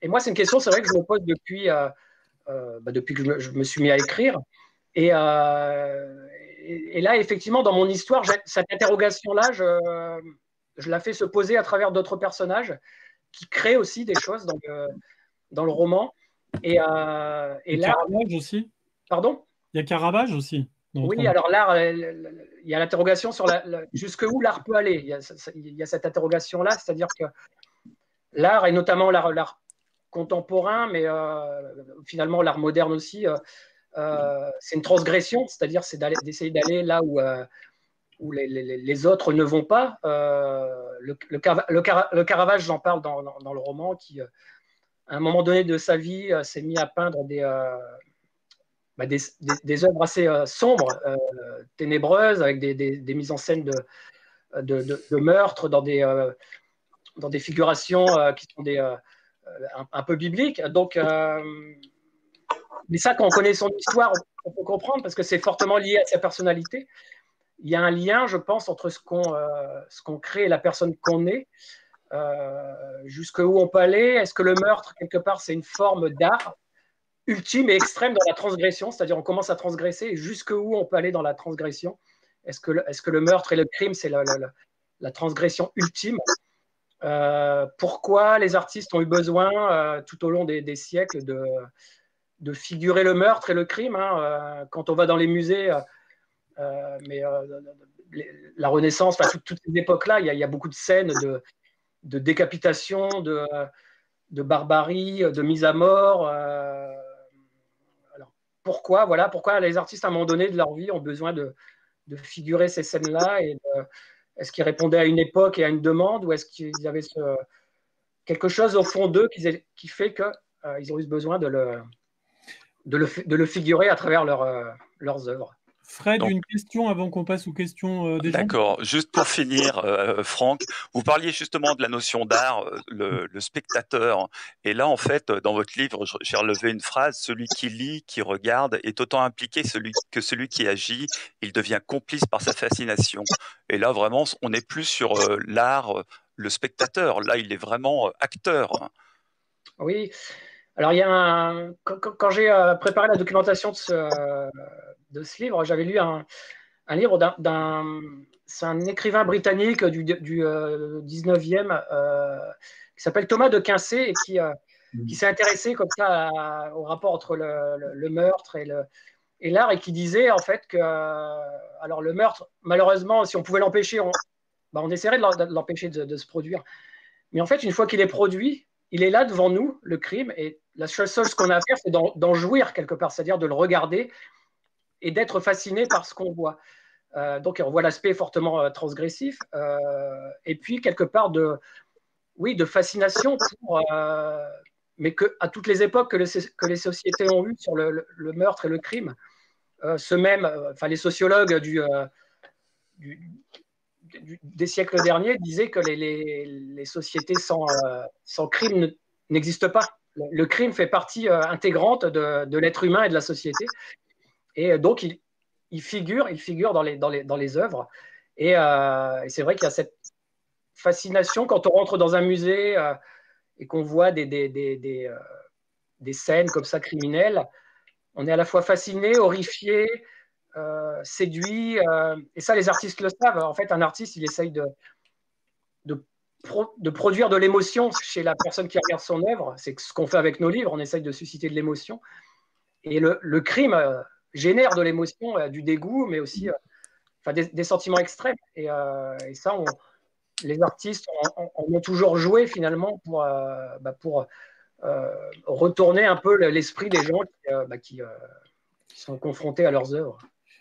Et moi, c'est une question, c'est vrai, que je me pose depuis que je me suis mis à écrire. Et là, effectivement, dans mon histoire, cette interrogation-là, je la fais se poser à travers d'autres personnages qui créent aussi des choses dans le roman. Et là, Caravage aussi. Pardon? Il y a Caravage aussi. Oui, alors l'art, il y a l'interrogation sur jusqu'où l'art peut aller. Il y a cette interrogation-là, c'est-à-dire que l'art, et notamment l'art contemporain, mais finalement l'art moderne aussi, c'est une transgression, c'est-à-dire d'essayer d'aller là où les autres ne vont pas. Le Caravage, j'en parle dans le roman, qui, à un moment donné de sa vie, s'est mis à peindre des œuvres assez sombres, ténébreuses, avec des mises en scène de meurtres dans des dans des figurations qui sont un peu bibliques. Donc, mais ça, quand on connaît son histoire, on peut comprendre parce que c'est fortement lié à sa personnalité. Il y a un lien, je pense, entre ce qu'on crée et la personne qu'on est. Jusqu'où on peut aller. Est-ce que le meurtre, quelque part, c'est une forme d'art ultime et extrême dans la transgression, c'est-à-dire on commence à transgresser et jusqu'où on peut aller dans la transgression. Est-ce que le meurtre et le crime, c'est la transgression ultime? Pourquoi les artistes ont eu besoin tout au long des siècles de figurer le meurtre et le crime, hein, quand on va dans les musées, la Renaissance, toutes ces époques-là, il y a beaucoup de scènes de décapitation, de barbarie, de mise à mort. Alors, pourquoi les artistes, à un moment donné de leur vie, ont besoin de figurer ces scènes-là est-ce qu'ils répondaient à une époque et à une demande, ou est-ce qu'ils avaient quelque chose au fond d'eux qui fait qu'ils ont eu besoin de le figurer à travers leurs œuvres? Fred, une question avant qu'on passe aux questions des gens. D'accord. Juste pour finir, Franck, vous parliez justement de la notion d'art, le spectateur. Et là, en fait, dans votre livre, j'ai relevé une phrase: celui qui lit, qui regarde, est autant impliqué que celui qui agit. Il devient complice par sa fascination. Et là, vraiment, on n'est plus sur l'art, le spectateur. Là, il est vraiment acteur. Oui. Alors, quand j'ai préparé la documentation de ce livre, j'avais lu un livre c'est un écrivain britannique du 19e qui s'appelle Thomas de Quincey et qui s'est intéressé comme ça au rapport entre le meurtre et l'art, et qui disait en fait que alors le meurtre, malheureusement, si on pouvait l'empêcher, on essaierait de l'empêcher de se produire. Mais en fait, une fois qu'il est produit, il est là devant nous, le crime, et la seule chose qu'on a à faire, c'est d'en jouir quelque part, c'est-à-dire de le regarder et d'être fasciné par ce qu'on voit. Donc, on voit l'aspect fortement transgressif, et puis quelque part de fascination, mais à toutes les époques que les sociétés ont eu sur le meurtre et le crime. Les sociologues des siècles derniers disaient que les sociétés sans crime n'existent pas. Le crime fait partie intégrante de l'être humain et de la société. Et donc, il figure dans les œuvres. Et c'est vrai qu'il y a cette fascination quand on rentre dans un musée et qu'on voit des scènes comme ça criminelles. On est à la fois fasciné, horrifié, séduit. Et ça, les artistes le savent. En fait, un artiste, il essaye de produire de l'émotion chez la personne qui regarde son œuvre. C'est ce qu'on fait avec nos livres. On essaye de susciter de l'émotion. Et le crime génère de l'émotion, du dégoût, mais aussi des sentiments extrêmes. Et ça, les artistes en ont toujours joué finalement pour retourner un peu l'esprit des gens qui sont confrontés à leurs œuvres.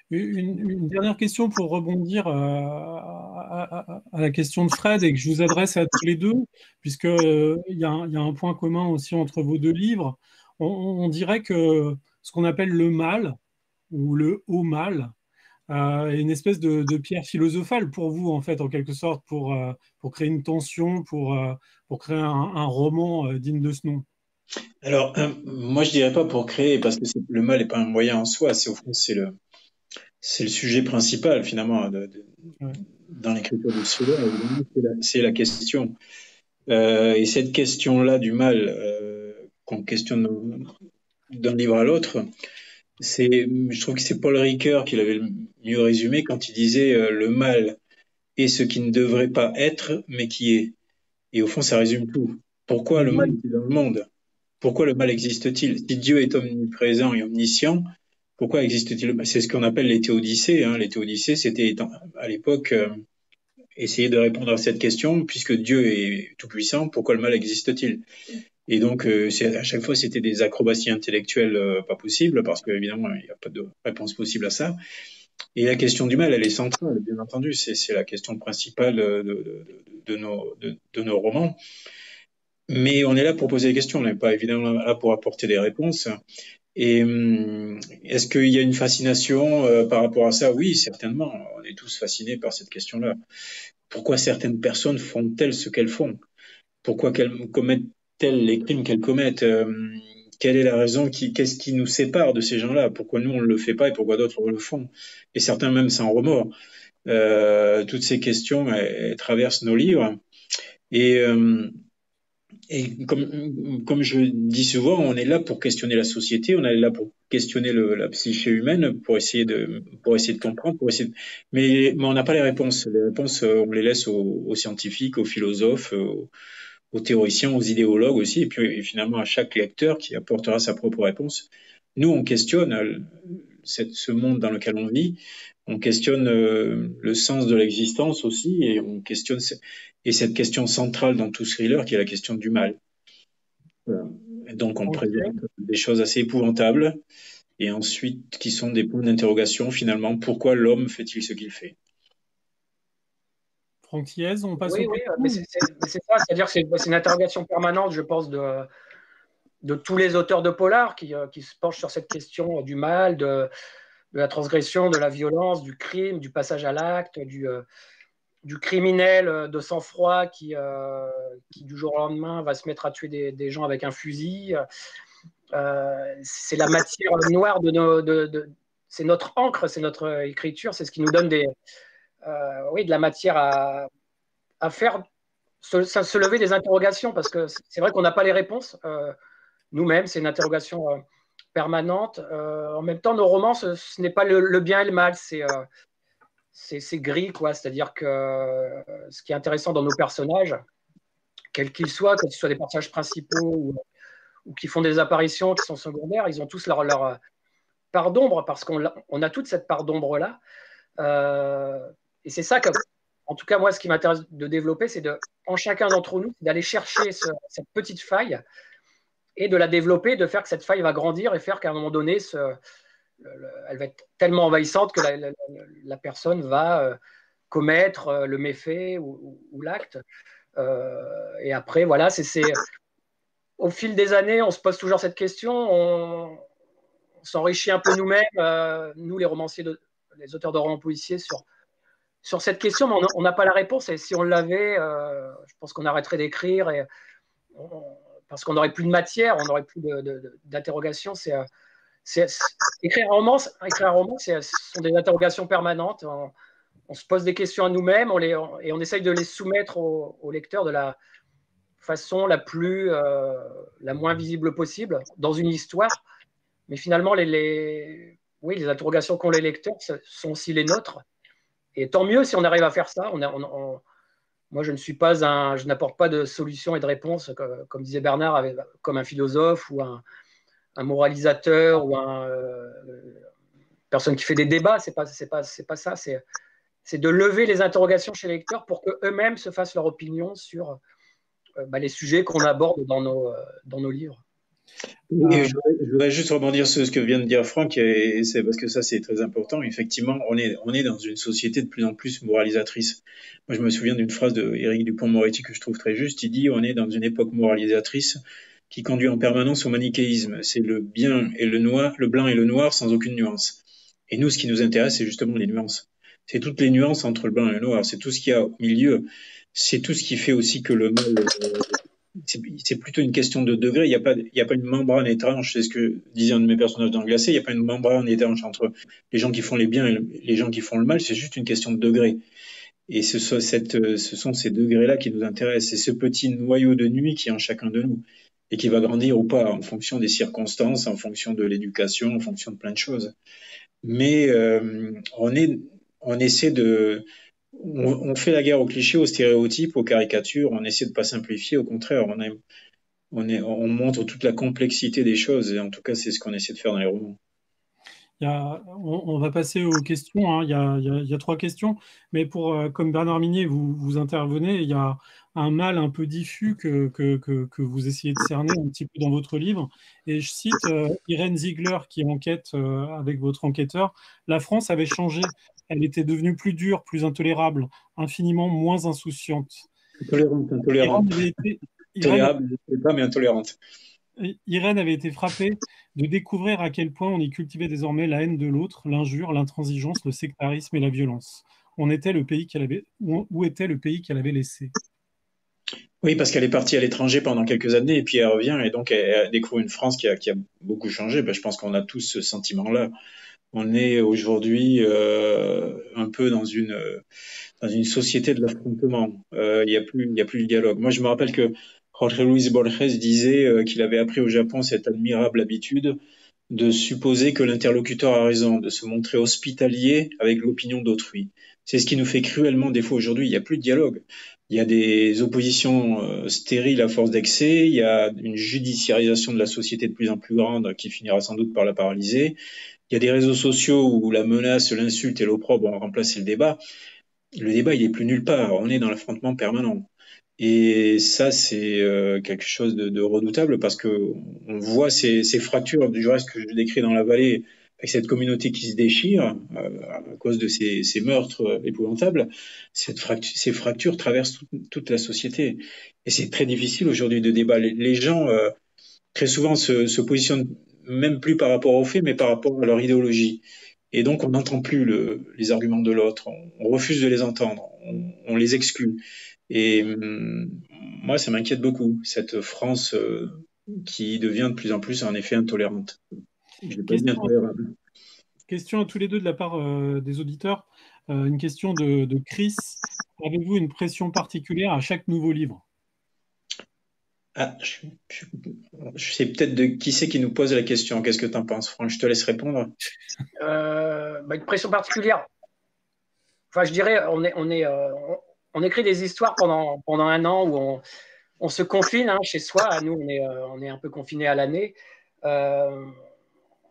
Une dernière question pour rebondir à la question de Fred, et que je vous adresse à tous les deux, puisqu'il y a un point commun aussi entre vos deux livres. On dirait que ce qu'on appelle le mal, ou le haut mal, est une espèce de pierre philosophale pour vous, en fait, en quelque sorte, pour créer une tension, pour créer un roman digne de ce nom. Alors, moi, je dirais pas pour créer, parce que le mal n'est pas un moyen en soi. Au fond, c'est le sujet principal, finalement, dans l'écriture du thriller. C'est la question. Et cette question-là du mal, qu'on questionne d'un livre à l'autre, je trouve que c'est Paul Ricoeur qui l'avait le mieux résumé quand il disait le mal est ce qui ne devrait pas être, mais qui est. Et au fond, ça résume tout. Pourquoi le mal est dans le monde? Pourquoi le mal existe-t-il? Si Dieu est omniprésent et omniscient, pourquoi existe-t-il? C'est ce qu'on appelle les théodicées. Les théodicées, c'était à l'époque essayer de répondre à cette question, puisque Dieu est tout-puissant, pourquoi le mal existe-t-il? Et donc, à chaque fois, c'était des acrobaties intellectuelles pas possibles, parce qu'évidemment, il n'y a pas de réponse possible à ça. Et la question du mal, elle est centrale, bien entendu. C'est la question principale de nos romans. Mais on est là pour poser des questions, on n'est pas évidemment là pour apporter des réponses. Et est-ce qu'il y a une fascination par rapport à ça? Oui, certainement. On est tous fascinés par cette question-là. Pourquoi certaines personnes font-elles ce qu'elles font? pourquoi commettent-elles les crimes qu'elles commettent? Quelle est la raison qu'est-ce qui nous sépare de ces gens-là? Pourquoi nous on ne le fait pas et pourquoi d'autres le font? Et certains même sans remords. Toutes ces questions elles traversent nos livres. Et comme je dis souvent, on est là pour questionner la société, on est là pour questionner la psyché humaine, pour essayer de comprendre, mais on n'a pas les réponses. Les réponses, on les laisse aux scientifiques, aux philosophes, aux théoriciens, aux idéologues aussi, et puis finalement à chaque lecteur qui apportera sa propre réponse. Nous, on questionne ce monde dans lequel on vit, on questionne le sens de l'existence aussi, et on questionne cette question centrale dans tout thriller qui est la question du mal. Voilà. Et donc on présente des choses assez épouvantables, et ensuite qui sont des points d'interrogation finalement. Pourquoi l'homme fait-il ce qu'il fait? Franck Thiès, on passe oui, mais c'est ça, c'est-à-dire que c'est une interrogation permanente, je pense, de tous les auteurs de polar qui se penchent sur cette question du mal, de la transgression, de la violence, du crime, du passage à l'acte, du criminel de sang-froid qui, du jour au lendemain, va se mettre à tuer des gens avec un fusil. C'est la matière noire c'est notre encre, c'est notre écriture, c'est ce qui nous donne de la matière à faire se lever des interrogations, parce que c'est vrai qu'on n'a pas les réponses. Nous-mêmes, c'est une interrogation permanente. En même temps, nos romans, ce n'est pas le bien et le mal, c'est gris, quoi. C'est-à-dire que ce qui est intéressant dans nos personnages, quels qu'ils soient, que ce soit des personnages principaux ou qui font des apparitions qui sont secondaires, ils ont tous leur part d'ombre, parce qu'on a toute cette part d'ombre-là. Et c'est ça que, en tout cas, moi, ce qui m'intéresse de développer, c'est en chacun d'entre nous, d'aller chercher cette petite faille et de la développer, de faire que cette faille va grandir et faire qu'à un moment donné, elle va être tellement envahissante que la personne va commettre le méfait ou l'acte. Et après, voilà, au fil des années, on se pose toujours cette question, on s'enrichit un peu nous-mêmes, nous les romanciers, les auteurs de romans policiers, sur cette question, mais on n'a pas la réponse. Et si on l'avait, je pense qu'on arrêterait d'écrire, parce qu'on n'aurait plus de matière, on n'aurait plus d'interrogation. Écrire un roman, ce sont des interrogations permanentes. On se pose des questions à nous-mêmes et on essaye de les soumettre au lecteur de la façon la moins visible possible dans une histoire. Mais finalement, les interrogations qu'ont les lecteurs sont aussi les nôtres. Et tant mieux si on arrive à faire ça. Moi, je n'apporte pas de solutions et de réponses, comme disait Bernard, comme un philosophe ou un moralisateur ou personne qui fait des débats. C'est pas ça. C'est de lever les interrogations chez les lecteurs pour qu'eux-mêmes se fassent leur opinion sur les sujets qu'on aborde dans nos livres. Et je voudrais juste rebondir sur ce que vient de dire Franck, et c'est parce que ça c'est très important. Effectivement, on est dans une société de plus en plus moralisatrice. Moi, je me souviens d'une phrase de Éric Dupond-Moretti que je trouve très juste. Il dit: on est dans une époque moralisatrice qui conduit en permanence au manichéisme. C'est le bien et le noir, le blanc et le noir, sans aucune nuance. Et nous, ce qui nous intéresse, c'est justement les nuances. C'est toutes les nuances entre le blanc et le noir. C'est tout ce qu'il y a au milieu. C'est tout ce qui fait aussi que le mal. C'est plutôt une question de degré. Il n'y a pas une membrane étanche. C'est ce que disait un de mes personnages dans Glacé. Il n'y a pas une membrane étanche entre les gens qui font les biens et les gens qui font le mal. C'est juste une question de degré. Et ce sont ces degrés-là qui nous intéressent. C'est ce petit noyau de nuit qui est en chacun de nous et qui va grandir ou pas en fonction des circonstances, en fonction de l'éducation, en fonction de plein de choses. Mais on essaie on fait la guerre aux clichés, aux stéréotypes, aux caricatures. On essaie de pas simplifier. Au contraire, on montre toute la complexité des choses. Et en tout cas, c'est ce qu'on essaie de faire dans les romans. On va passer aux questions. Hein. Il y a 3 questions. Mais comme Bernard Minier, vous intervenez, il y a un mal un peu diffus que vous essayez de cerner un petit peu dans votre livre. Et je cite Irène Ziegler qui enquête avec votre enquêteur. La France avait changé. Elle était devenue plus dure, plus intolérable, infiniment moins insouciante. Intolérante. Tolérable, je ne sais pas, mais intolérante. Irène avait été frappée de découvrir à quel point on y cultivait désormais la haine de l'autre, l'injure, l'intransigeance, le sectarisme et la violence. Où était le pays qu'elle avait laissé? Oui, parce qu'elle est partie à l'étranger pendant quelques années et puis elle revient et donc elle découvre une France qui a beaucoup changé. Ben, je pense qu'on a tous ce sentiment-là. On est aujourd'hui un peu dans une société de l'affrontement. Il y a plus le dialogue. Moi, je me rappelle que Jorge Luis Borges disait qu'il avait appris au Japon cette admirable habitude de supposer que l'interlocuteur a raison, de se montrer hospitalier avec l'opinion d'autrui. C'est ce qui nous fait cruellement défaut aujourd'hui. Il n'y a plus de dialogue. Il y a des oppositions stériles à force d'excès. Il y a une judiciarisation de la société de plus en plus grande qui finira sans doute par la paralyser. Il y a des réseaux sociaux où la menace, l'insulte et l'opprobre ont remplacé le débat. Le débat, il est plus nulle part. On est dans l'affrontement permanent. Et ça, c'est quelque chose de redoutable parce que on voit ces fractures du reste que je décris dans la vallée, avec cette communauté qui se déchire à cause de ces meurtres épouvantables. Ces fractures traversent toute la société. Et c'est très difficile aujourd'hui de débat. Les gens, très souvent, se positionnent même plus par rapport aux faits, mais par rapport à leur idéologie. Et donc, on n'entend plus les arguments de l'autre, on refuse de les entendre, on les exclut. Et moi, ça m'inquiète beaucoup, cette France qui devient de plus en plus, en effet, intolérante. Question à tous les deux de la part des auditeurs. Une question de Chris. Avez-vous une pression particulière à chaque nouveau livre? Ah, je sais peut-être de qui c'est qui nous pose la question. Qu'est-ce que tu en penses, Franck? Je te laisse répondre. Une pression particulière. Enfin, je dirais, on écrit des histoires pendant un an où on se confine chez soi. Nous, on est un peu confiné à l'année.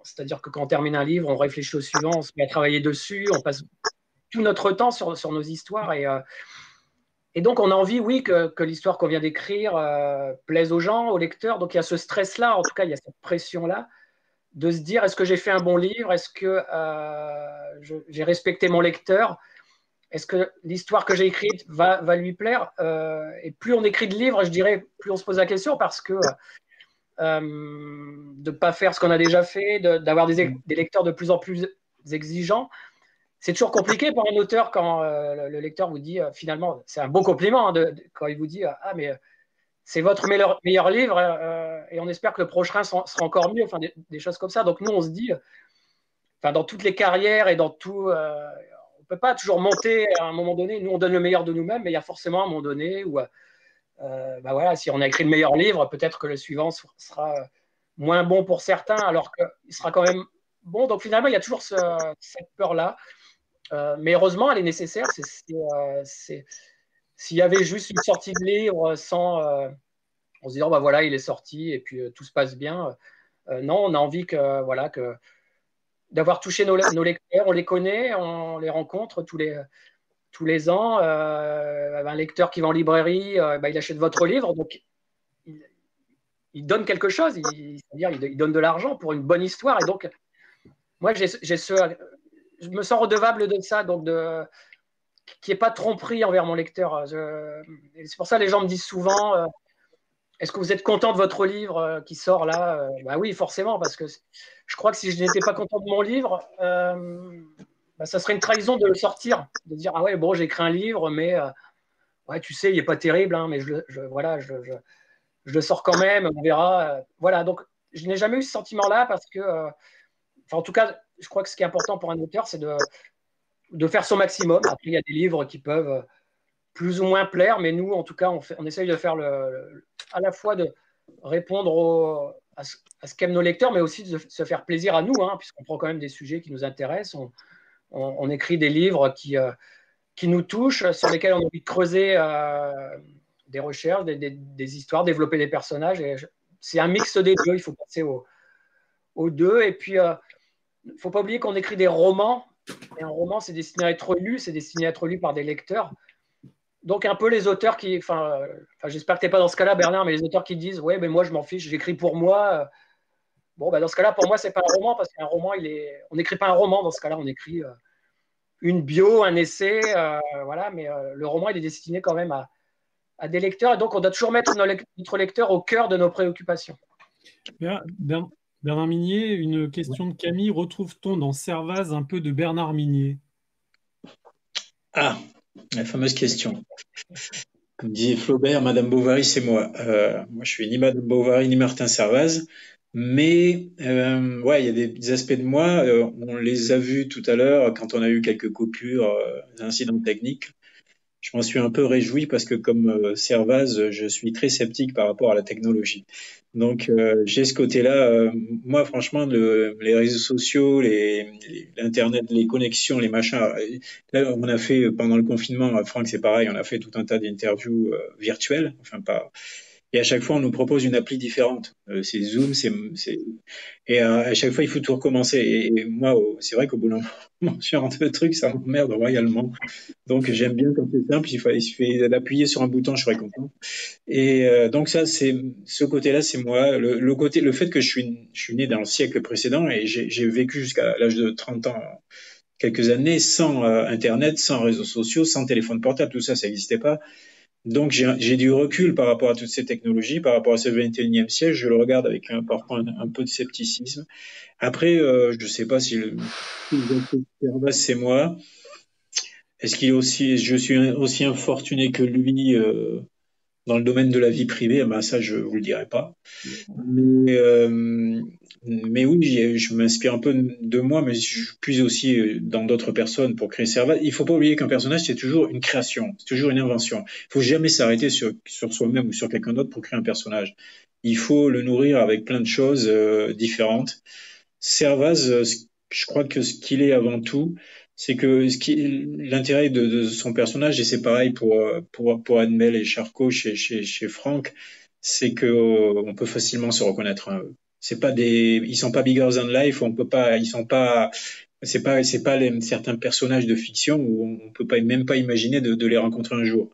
C'est-à-dire que quand on termine un livre, on réfléchit au suivant, on se met à travailler dessus, on passe tout notre temps sur nos histoires. Et donc, on a envie, oui, que l'histoire qu'on vient d'écrire plaise aux gens, aux lecteurs. Donc, il y a ce stress-là, en tout cas, il y a cette pression-là de se dire, est-ce que j'ai fait un bon livre? Est-ce que j'ai respecté mon lecteur? Est-ce que l'histoire que j'ai écrite va lui plaire? Et plus on écrit de livres, je dirais, plus on se pose la question parce que de ne pas faire ce qu'on a déjà fait, d'avoir des lecteurs de plus en plus exigeants. C'est toujours compliqué pour un auteur quand le lecteur vous dit finalement, c'est un beau compliment quand il vous dit ah mais c'est votre meilleur livre et on espère que le prochain sera encore mieux, enfin des choses comme ça. Donc nous on se dit, dans toutes les carrières et dans tout, on peut pas toujours monter à un moment donné. Nous on donne le meilleur de nous-mêmes, mais il y a forcément un moment donné où voilà, si on a écrit le meilleur livre, peut-être que le suivant sera moins bon pour certains, alors qu'il sera quand même bon. Donc finalement, il y a toujours cette peur-là. Mais heureusement, elle est nécessaire. S'il y avait juste une sortie de livre sans, en se disant, voilà, il est sorti et puis tout se passe bien. Non, on a envie d'avoir touché nos lecteurs. On les connaît, on les rencontre tous les ans. Un lecteur qui va en librairie, il achète votre livre, donc il donne quelque chose, c'est-à-dire il donne de l'argent pour une bonne histoire. Et donc, moi, je me sens redevable de ça, donc qu'il n'y ait pas de tromperie envers mon lecteur. C'est pour ça que les gens me disent souvent est-ce que vous êtes content de votre livre qui sort là? Oui, forcément, parce que je crois que si je n'étais pas content de mon livre, ça serait une trahison de le sortir, de dire ah ouais, bon, j'ai écrit un livre, mais ouais, tu sais, il n'est pas terrible, hein, mais je le sors quand même, on verra. Voilà, donc je n'ai jamais eu ce sentiment-là parce que, en tout cas, je crois que ce qui est important pour un auteur, c'est de faire son maximum. Après, il y a des livres qui peuvent plus ou moins plaire, mais nous, en tout cas, on essaye de faire à la fois de répondre à ce qu'aiment nos lecteurs, mais aussi de se faire plaisir à nous, puisqu'on prend quand même des sujets qui nous intéressent. On écrit des livres qui nous touchent, sur lesquels on a envie de creuser des recherches, des histoires, développer des personnages. C'est un mix des deux, il faut passer aux deux. Et puis, il ne faut pas oublier qu'on écrit des romans. Et un roman, c'est destiné à être lu, c'est destiné à être lu par des lecteurs. Donc, un peu les auteurs qui. J'espère que tu n'es pas dans ce cas-là, Bernard, mais les auteurs qui disent ouais, mais moi, je m'en fiche, j'écris pour moi. Dans ce cas-là, pour moi, ce n'est pas un roman, parce qu'un roman, on n'écrit pas un roman dans ce cas-là, on écrit une bio, un essai, voilà, mais le roman, il est destiné quand même à des lecteurs, et donc on doit toujours mettre notre lecteur au cœur de nos préoccupations. Bernard Minier, une question de Camille. Retrouve-t-on dans Servaz un peu de Bernard Minier? Ah, la fameuse question. Comme disait Flaubert, Madame Bovary, c'est moi. Moi, je suis ni Madame Bovary ni Martin Servaz. Mais ouais, il y a des aspects de moi. On les a vus tout à l'heure quand on a eu quelques coupures, incidents techniques. Je m'en suis un peu réjoui parce que comme Servaz, je suis très sceptique par rapport à la technologie. Donc j'ai ce côté-là. Moi, franchement, les réseaux sociaux, l'Internet, les connexions, les machins. Là, on a fait pendant le confinement, Franck, c'est pareil, on a fait tout un tas d'interviews virtuelles. Enfin, pas. Et à chaque fois, on nous propose une appli différente. C'est Zoom, et à chaque fois, il faut tout recommencer. Et moi, c'est vrai qu'au bout d'un moment, je rentre le truc, ça m'emmerde royalement. Donc, j'aime bien quand c'est simple. Il suffit d'appuyer sur un bouton, je serais content. Et donc ça, c'est ce côté-là, c'est moi. Le fait que je suis né dans le siècle précédent et j'ai vécu jusqu'à l'âge de 30 ans, quelques années, sans Internet, sans réseaux sociaux, sans téléphone portable, tout ça, ça n'existait pas. Donc j'ai du recul par rapport à toutes ces technologies, par rapport à ce 21e siècle. Je le regarde avec parfois un peu de scepticisme. Après, je sais pas si c'est moi. Est-ce qu'il est aussi, je suis aussi infortuné que lui dans le domaine de la vie privée? Ben ça, je vous le dirai pas. Mais oui, je m'inspire un peu de moi, mais je puise aussi dans d'autres personnes pour créer Servaz. Il faut pas oublier qu'un personnage, c'est toujours une création, c'est toujours une invention. Il faut jamais s'arrêter sur soi-même ou sur quelqu'un d'autre pour créer un personnage. Il faut le nourrir avec plein de choses différentes. Servaz, je crois que ce qu'il est avant tout, c'est que l'intérêt de son personnage, et c'est pareil pour Admel et Charcot chez Franck, c'est que on peut facilement se reconnaître en eux. Ils sont pas bigger than life, on peut pas, ils sont pas, c'est pas certains personnages de fiction où on peut pas, même pas imaginer de les rencontrer un jour.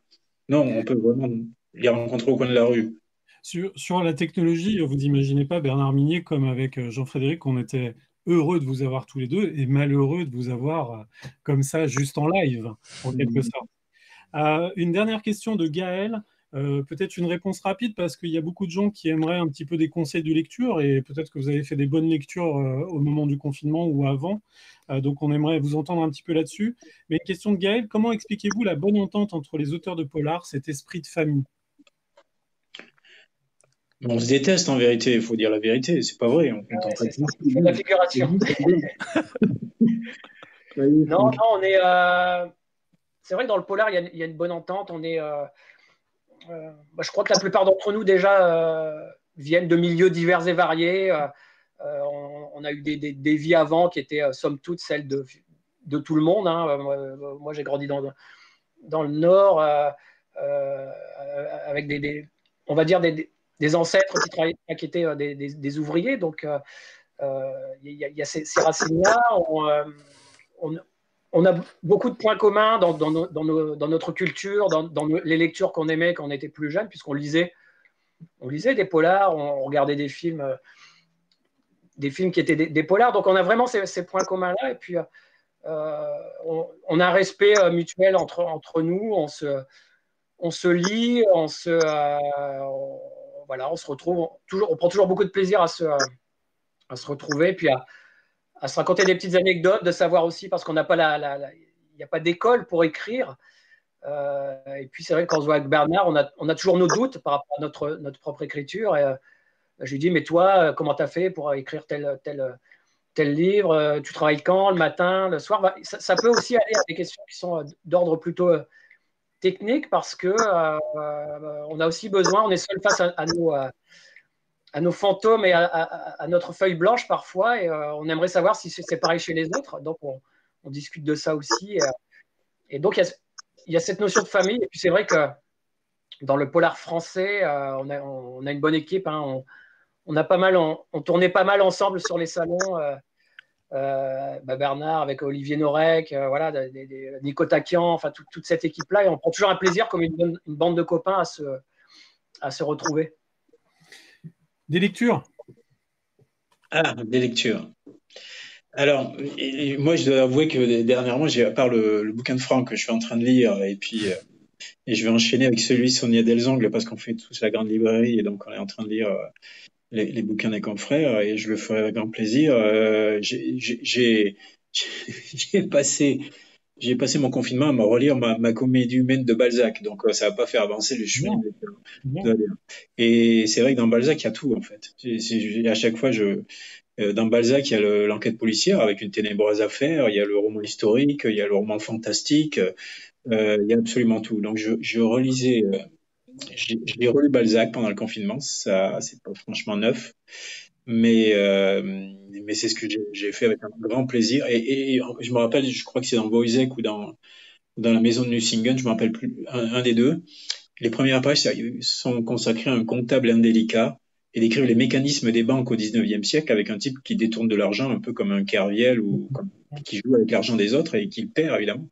Non, on peut vraiment les rencontrer au coin de la rue. Sur la technologie, vous n'imaginez pas, Bernard Minier, comme avec Jean-Frédéric, on était heureux de vous avoir tous les deux et malheureux de vous avoir comme ça, juste en live, en quelque sorte. Une dernière question de Gaël. Peut-être une réponse rapide parce qu'il y a beaucoup de gens qui aimeraient un petit peu des conseils de lecture et peut-être que vous avez fait des bonnes lectures au moment du confinement ou avant. Donc on aimerait vous entendre un petit peu là-dessus. Mais une question de Gaël, comment expliquez-vous la bonne entente entre les auteurs de polar, cet esprit de famille? On se déteste en vérité, il faut dire la vérité, c'est pas vrai. C'est la figuration. Non, on est. C'est vrai que dans le polar, il y a une bonne entente. On est. Je crois que la plupart d'entre nous déjà viennent de milieux divers et variés. On a eu des vies avant qui étaient somme toute celles de tout le monde. Hein. Moi, j'ai grandi dans le Nord avec on va dire des ancêtres qui étaient des ouvriers. Donc, il y a ces racines-là. On a beaucoup de points communs dans notre culture, dans les lectures qu'on aimait quand on était plus jeune, puisqu'on lisait des polars, on regardait des films qui étaient des polars. Donc, on a vraiment ces points communs-là. Et puis, on a un respect mutuel entre nous. On se lit, on se retrouve toujours. On prend toujours beaucoup de plaisir à se retrouver, puis à se raconter des petites anecdotes, de savoir aussi, parce qu'on n'a pas il n'y a pas d'école pour écrire. Et puis c'est vrai que quand on se voit avec Bernard, on a toujours nos doutes par rapport à notre propre écriture. Et je lui dis, mais toi, comment tu as fait pour écrire tel livre? Tu travailles quand? Le matin, le soir? Ça peut aussi aller à des questions qui sont d'ordre plutôt technique, parce que on a aussi besoin, on est seul face à nos fantômes et à notre feuille blanche parfois, et on aimerait savoir si c'est pareil chez les autres. Donc on discute de ça aussi. Et donc il y a cette notion de famille. Et puis c'est vrai que dans le polar français, on a une bonne équipe. Hein. On tournait pas mal ensemble sur les salons. Bernard avec Olivier Norek, voilà, Nico Takian, enfin toute cette équipe-là, et on prend toujours un plaisir comme une bande de copains à se retrouver. Des lectures? Des lectures. Alors, moi, je dois avouer que dernièrement, à part le bouquin de Franck que je suis en train de lire, et puis je vais enchaîner avec celui de Sonia Delzangle, parce qu'on fait tous la grande librairie, et donc on est en train de lire les bouquins des confrères, et je le ferai avec grand plaisir. J'ai passé j'ai passé mon confinement à me relire ma comédie humaine de Balzac. Donc, ça va pas faire avancer les chemin. Et c'est vrai que dans Balzac, il y a tout, en fait. À chaque fois, dans Balzac, il y a l'enquête policière avec une ténébreuse affaire, il y a le roman historique, il y a le roman fantastique, il y a absolument tout. Donc, je relisais, j'ai relu Balzac pendant le confinement, ça, c'est pas franchement neuf, mais c'est ce que j'ai fait avec un grand plaisir. Et je me rappelle, je crois que c'est dans Wojciech ou dans La Maison de Nucingen, je me rappelle plus, un des deux. Les premières pages sont consacrées à un comptable indélicat et décrivent les mécanismes des banques au 19e siècle avec un type qui détourne de l'argent un peu comme un Kerviel ou qui joue avec l'argent des autres et qui le perd évidemment.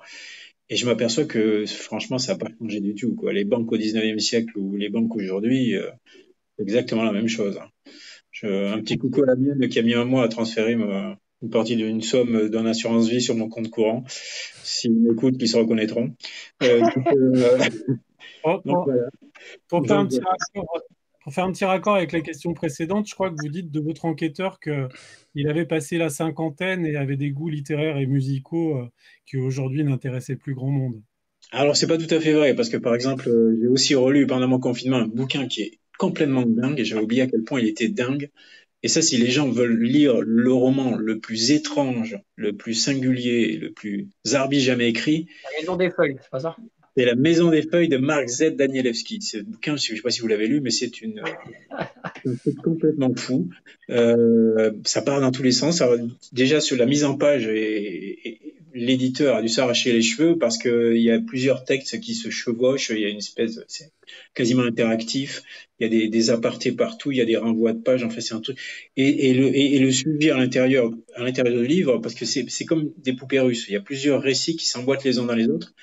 Et je m'aperçois que franchement, ça n'a pas changé du tout, quoi. Les banques au 19e siècle ou les banques aujourd'hui, c'est exactement la même chose. Un petit coucou à la mienne qui a mis un mois à transférer une partie d'une somme d'un assurance vie sur mon compte courant. S'ils m'écoutent, ils se reconnaîtront. Pour faire un petit raccord avec la question précédente, je crois que vous dites de votre enquêteur qu'il avait passé la cinquantaine et avait des goûts littéraires et musicaux qui aujourd'hui n'intéressaient plus grand monde. Alors, c'est pas tout à fait vrai, parce que par exemple, j'ai aussi relu pendant mon confinement un bouquin qui est complètement dingue, et j'avais oublié à quel point il était dingue. Et ça, si les gens veulent lire le roman le plus étrange, le plus singulier, le plus zarbi jamais écrit, La Maison des Feuilles, c'est pas ça? C'est La Maison des Feuilles de Mark Z. Danielewski. Ce bouquin, je ne sais pas si vous l'avez lu, mais c'est un truc complètement fou. Ça part dans tous les sens. Alors, déjà, sur la mise en page, l'éditeur a dû s'arracher les cheveux parce qu'il y a plusieurs textes qui se chevauchent. Il y a une espèce, c'est quasiment interactif. Il y a des apartés partout. Il y a des renvois de pages. En fait, c'est un truc. Et le suivi à l'intérieur du livre, parce que c'est comme des poupées russes. Il y a plusieurs récits qui s'emboîtent les uns dans les autres.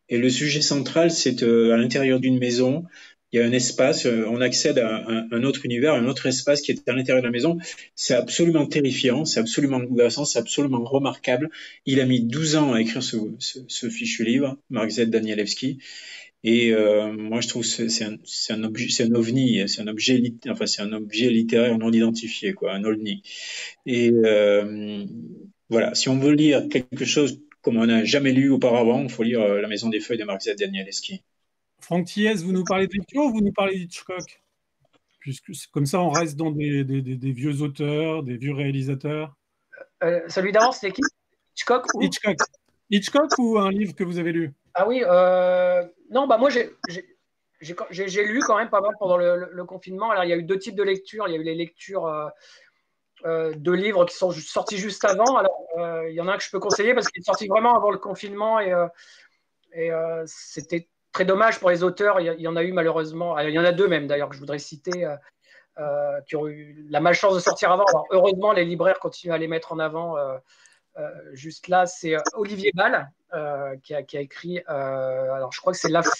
Et le sujet central, c'est à l'intérieur d'une maison, il y a un espace, on accède à un autre univers, un autre espace qui est à l'intérieur de la maison. C'est absolument terrifiant, c'est absolument angoissant, c'est absolument remarquable. Il a mis 12 ans à écrire ce fichu livre, Mark Z. Danielewski. Et moi, je trouve que c'est un ovni, c'est un objet littéraire non identifié, quoi, un ovni. Et voilà, si on veut lire quelque chose comme on n'a jamais lu auparavant, il faut lire La Maison des Feuilles de Mark Z. Danielewski. Franck Thiès, vous nous parlez de lecture ou vous nous parlez d'Hitchcock? Puisque comme ça, on reste dans des vieux auteurs, des vieux réalisateurs. Celui d'avant, c'était qui? Hitchcock ou... Hitchcock ou un livre que vous avez lu? Ah oui, non, bah moi j'ai lu quand même pas mal pendant le confinement. Alors il y a eu deux types de lectures. Il y a eu les lectures de livres qui sont sortis juste avant. Alors il y en a un que je peux conseiller parce qu'il est sorti vraiment avant le confinement et c'était très dommage pour les auteurs. Il y en a eu malheureusement, il y en a deux même d'ailleurs que je voudrais citer qui ont eu la malchance de sortir avant. Alors, heureusement, les libraires continuent à les mettre en avant. Juste là, c'est Olivier Ball qui a écrit. Alors, je crois que c'est l'affaire.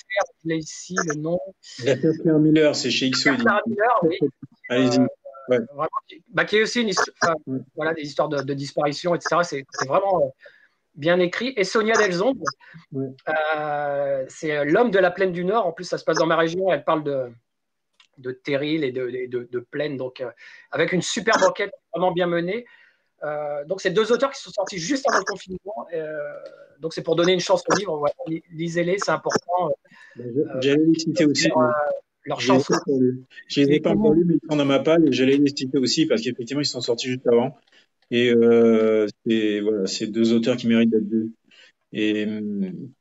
Je l'ai ici, le nom. L'affaire Pierre Miller, c'est chez XO. Pierre Miller, oui. Allez-y. Ouais. Qui est aussi une histoire, voilà, des histoires de disparition, etc. C'est vraiment bien écrit. Et Sonia Delzonde, c'est L'homme de la plaine du Nord. En plus, ça se passe dans ma région. Elle parle de terrils et de plaines, donc avec une superbe enquête vraiment bien menée. Donc, c'est deux auteurs qui sont sortis juste avant le confinement. Donc, c'est pour donner une chance au livre. Ouais, lisez-les, c'est important. J'allais les citer aussi. Leur chance. Je les ai pas encore lus, mais ils sont dans ma palle et j'allais les citer aussi parce qu'effectivement, ils sont sortis juste avant. Et c'est deux auteurs qui méritent d'être vus et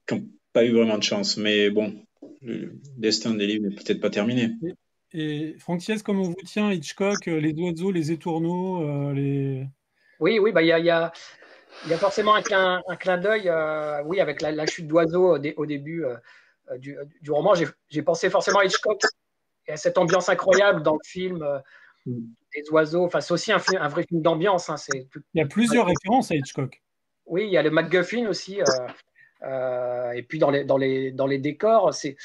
qui n'ont pas eu vraiment de chance. Mais bon, le destin des livres n'est peut-être pas terminé. Et Franck Thiès, comment vous tient Hitchcock, les oiseaux, les étourneaux, les... Oui, bah, il y a forcément un clin d'œil, oui, avec la chute d'oiseaux au début du roman. J'ai pensé forcément à Hitchcock et à cette ambiance incroyable dans le film des oiseaux. Enfin, c'est aussi un vrai film d'ambiance. Hein, il y a plusieurs références à Hitchcock. Oui, il y a le MacGuffin aussi. Et puis dans les décors, c'est...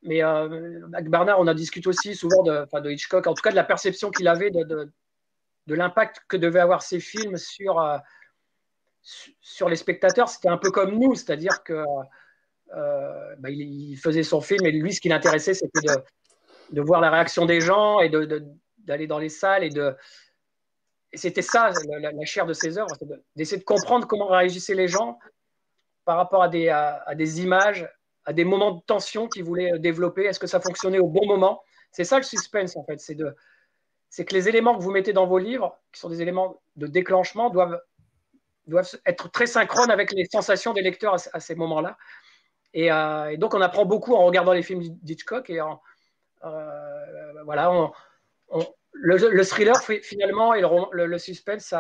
Mais avec Bernard, on a discuté aussi souvent de Hitchcock, en tout cas de la perception qu'il avait de l'impact que devaient avoir ces films sur les spectateurs. C'était un peu comme nous, c'est-à-dire que il faisait son film et lui, ce qui l'intéressait, c'était de voir la réaction des gens et d'aller dans les salles et c'était ça, la chair de ses œuvres, d'essayer de comprendre comment réagissaient les gens par rapport à des images, à des moments de tension qu'ils voulaient développer. Est-ce que ça fonctionnait au bon moment? C'est ça le suspense, en fait. C'est que les éléments que vous mettez dans vos livres, qui sont des éléments de déclenchement, doivent être très synchrones avec les sensations des lecteurs à ces moments-là. Et donc, on apprend beaucoup en regardant les films d'Hitchcock. Et voilà, le thriller, finalement, et le suspense,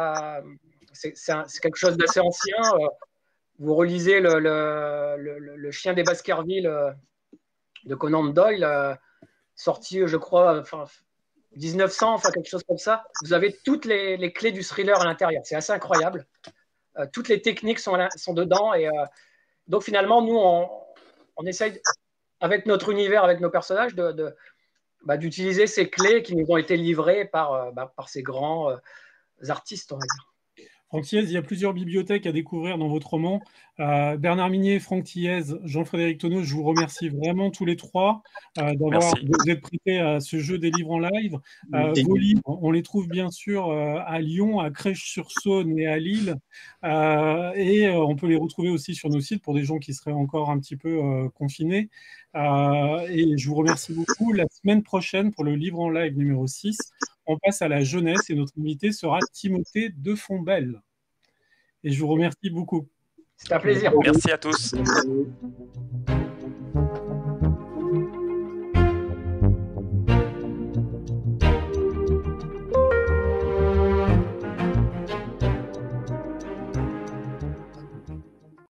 c'est quelque chose d'assez ancien. Vous relisez le Chien des Baskerville de Conan Doyle, sorti, je crois, 1900, enfin quelque chose comme ça. Vous avez toutes les clés du thriller à l'intérieur. C'est assez incroyable. Toutes les techniques sont dedans. Et donc, finalement, nous, on essaye, avec notre univers, avec nos personnages, d'utiliser ces clés qui nous ont été livrées par ces grands artistes, on va dire. Franck Thiès, il y a plusieurs bibliothèques à découvrir dans votre roman. Bernard Minier, Franck Thiès, Jean-Frédéric Tonneau, je vous remercie vraiment tous les trois d'avoir vous êtes prêtés à ce jeu des livres en live. Vos livres, on les trouve bien sûr à Lyon, à Crèche-sur-Saône et à Lille. Et on peut les retrouver aussi sur nos sites pour des gens qui seraient encore un petit peu confinés. Et je vous remercie beaucoup. La semaine prochaine, pour le livre en live numéro 6, on passe à la jeunesse et notre invité sera Timothée Defonbelle. Et je vous remercie beaucoup. C'est un plaisir. Merci à tous.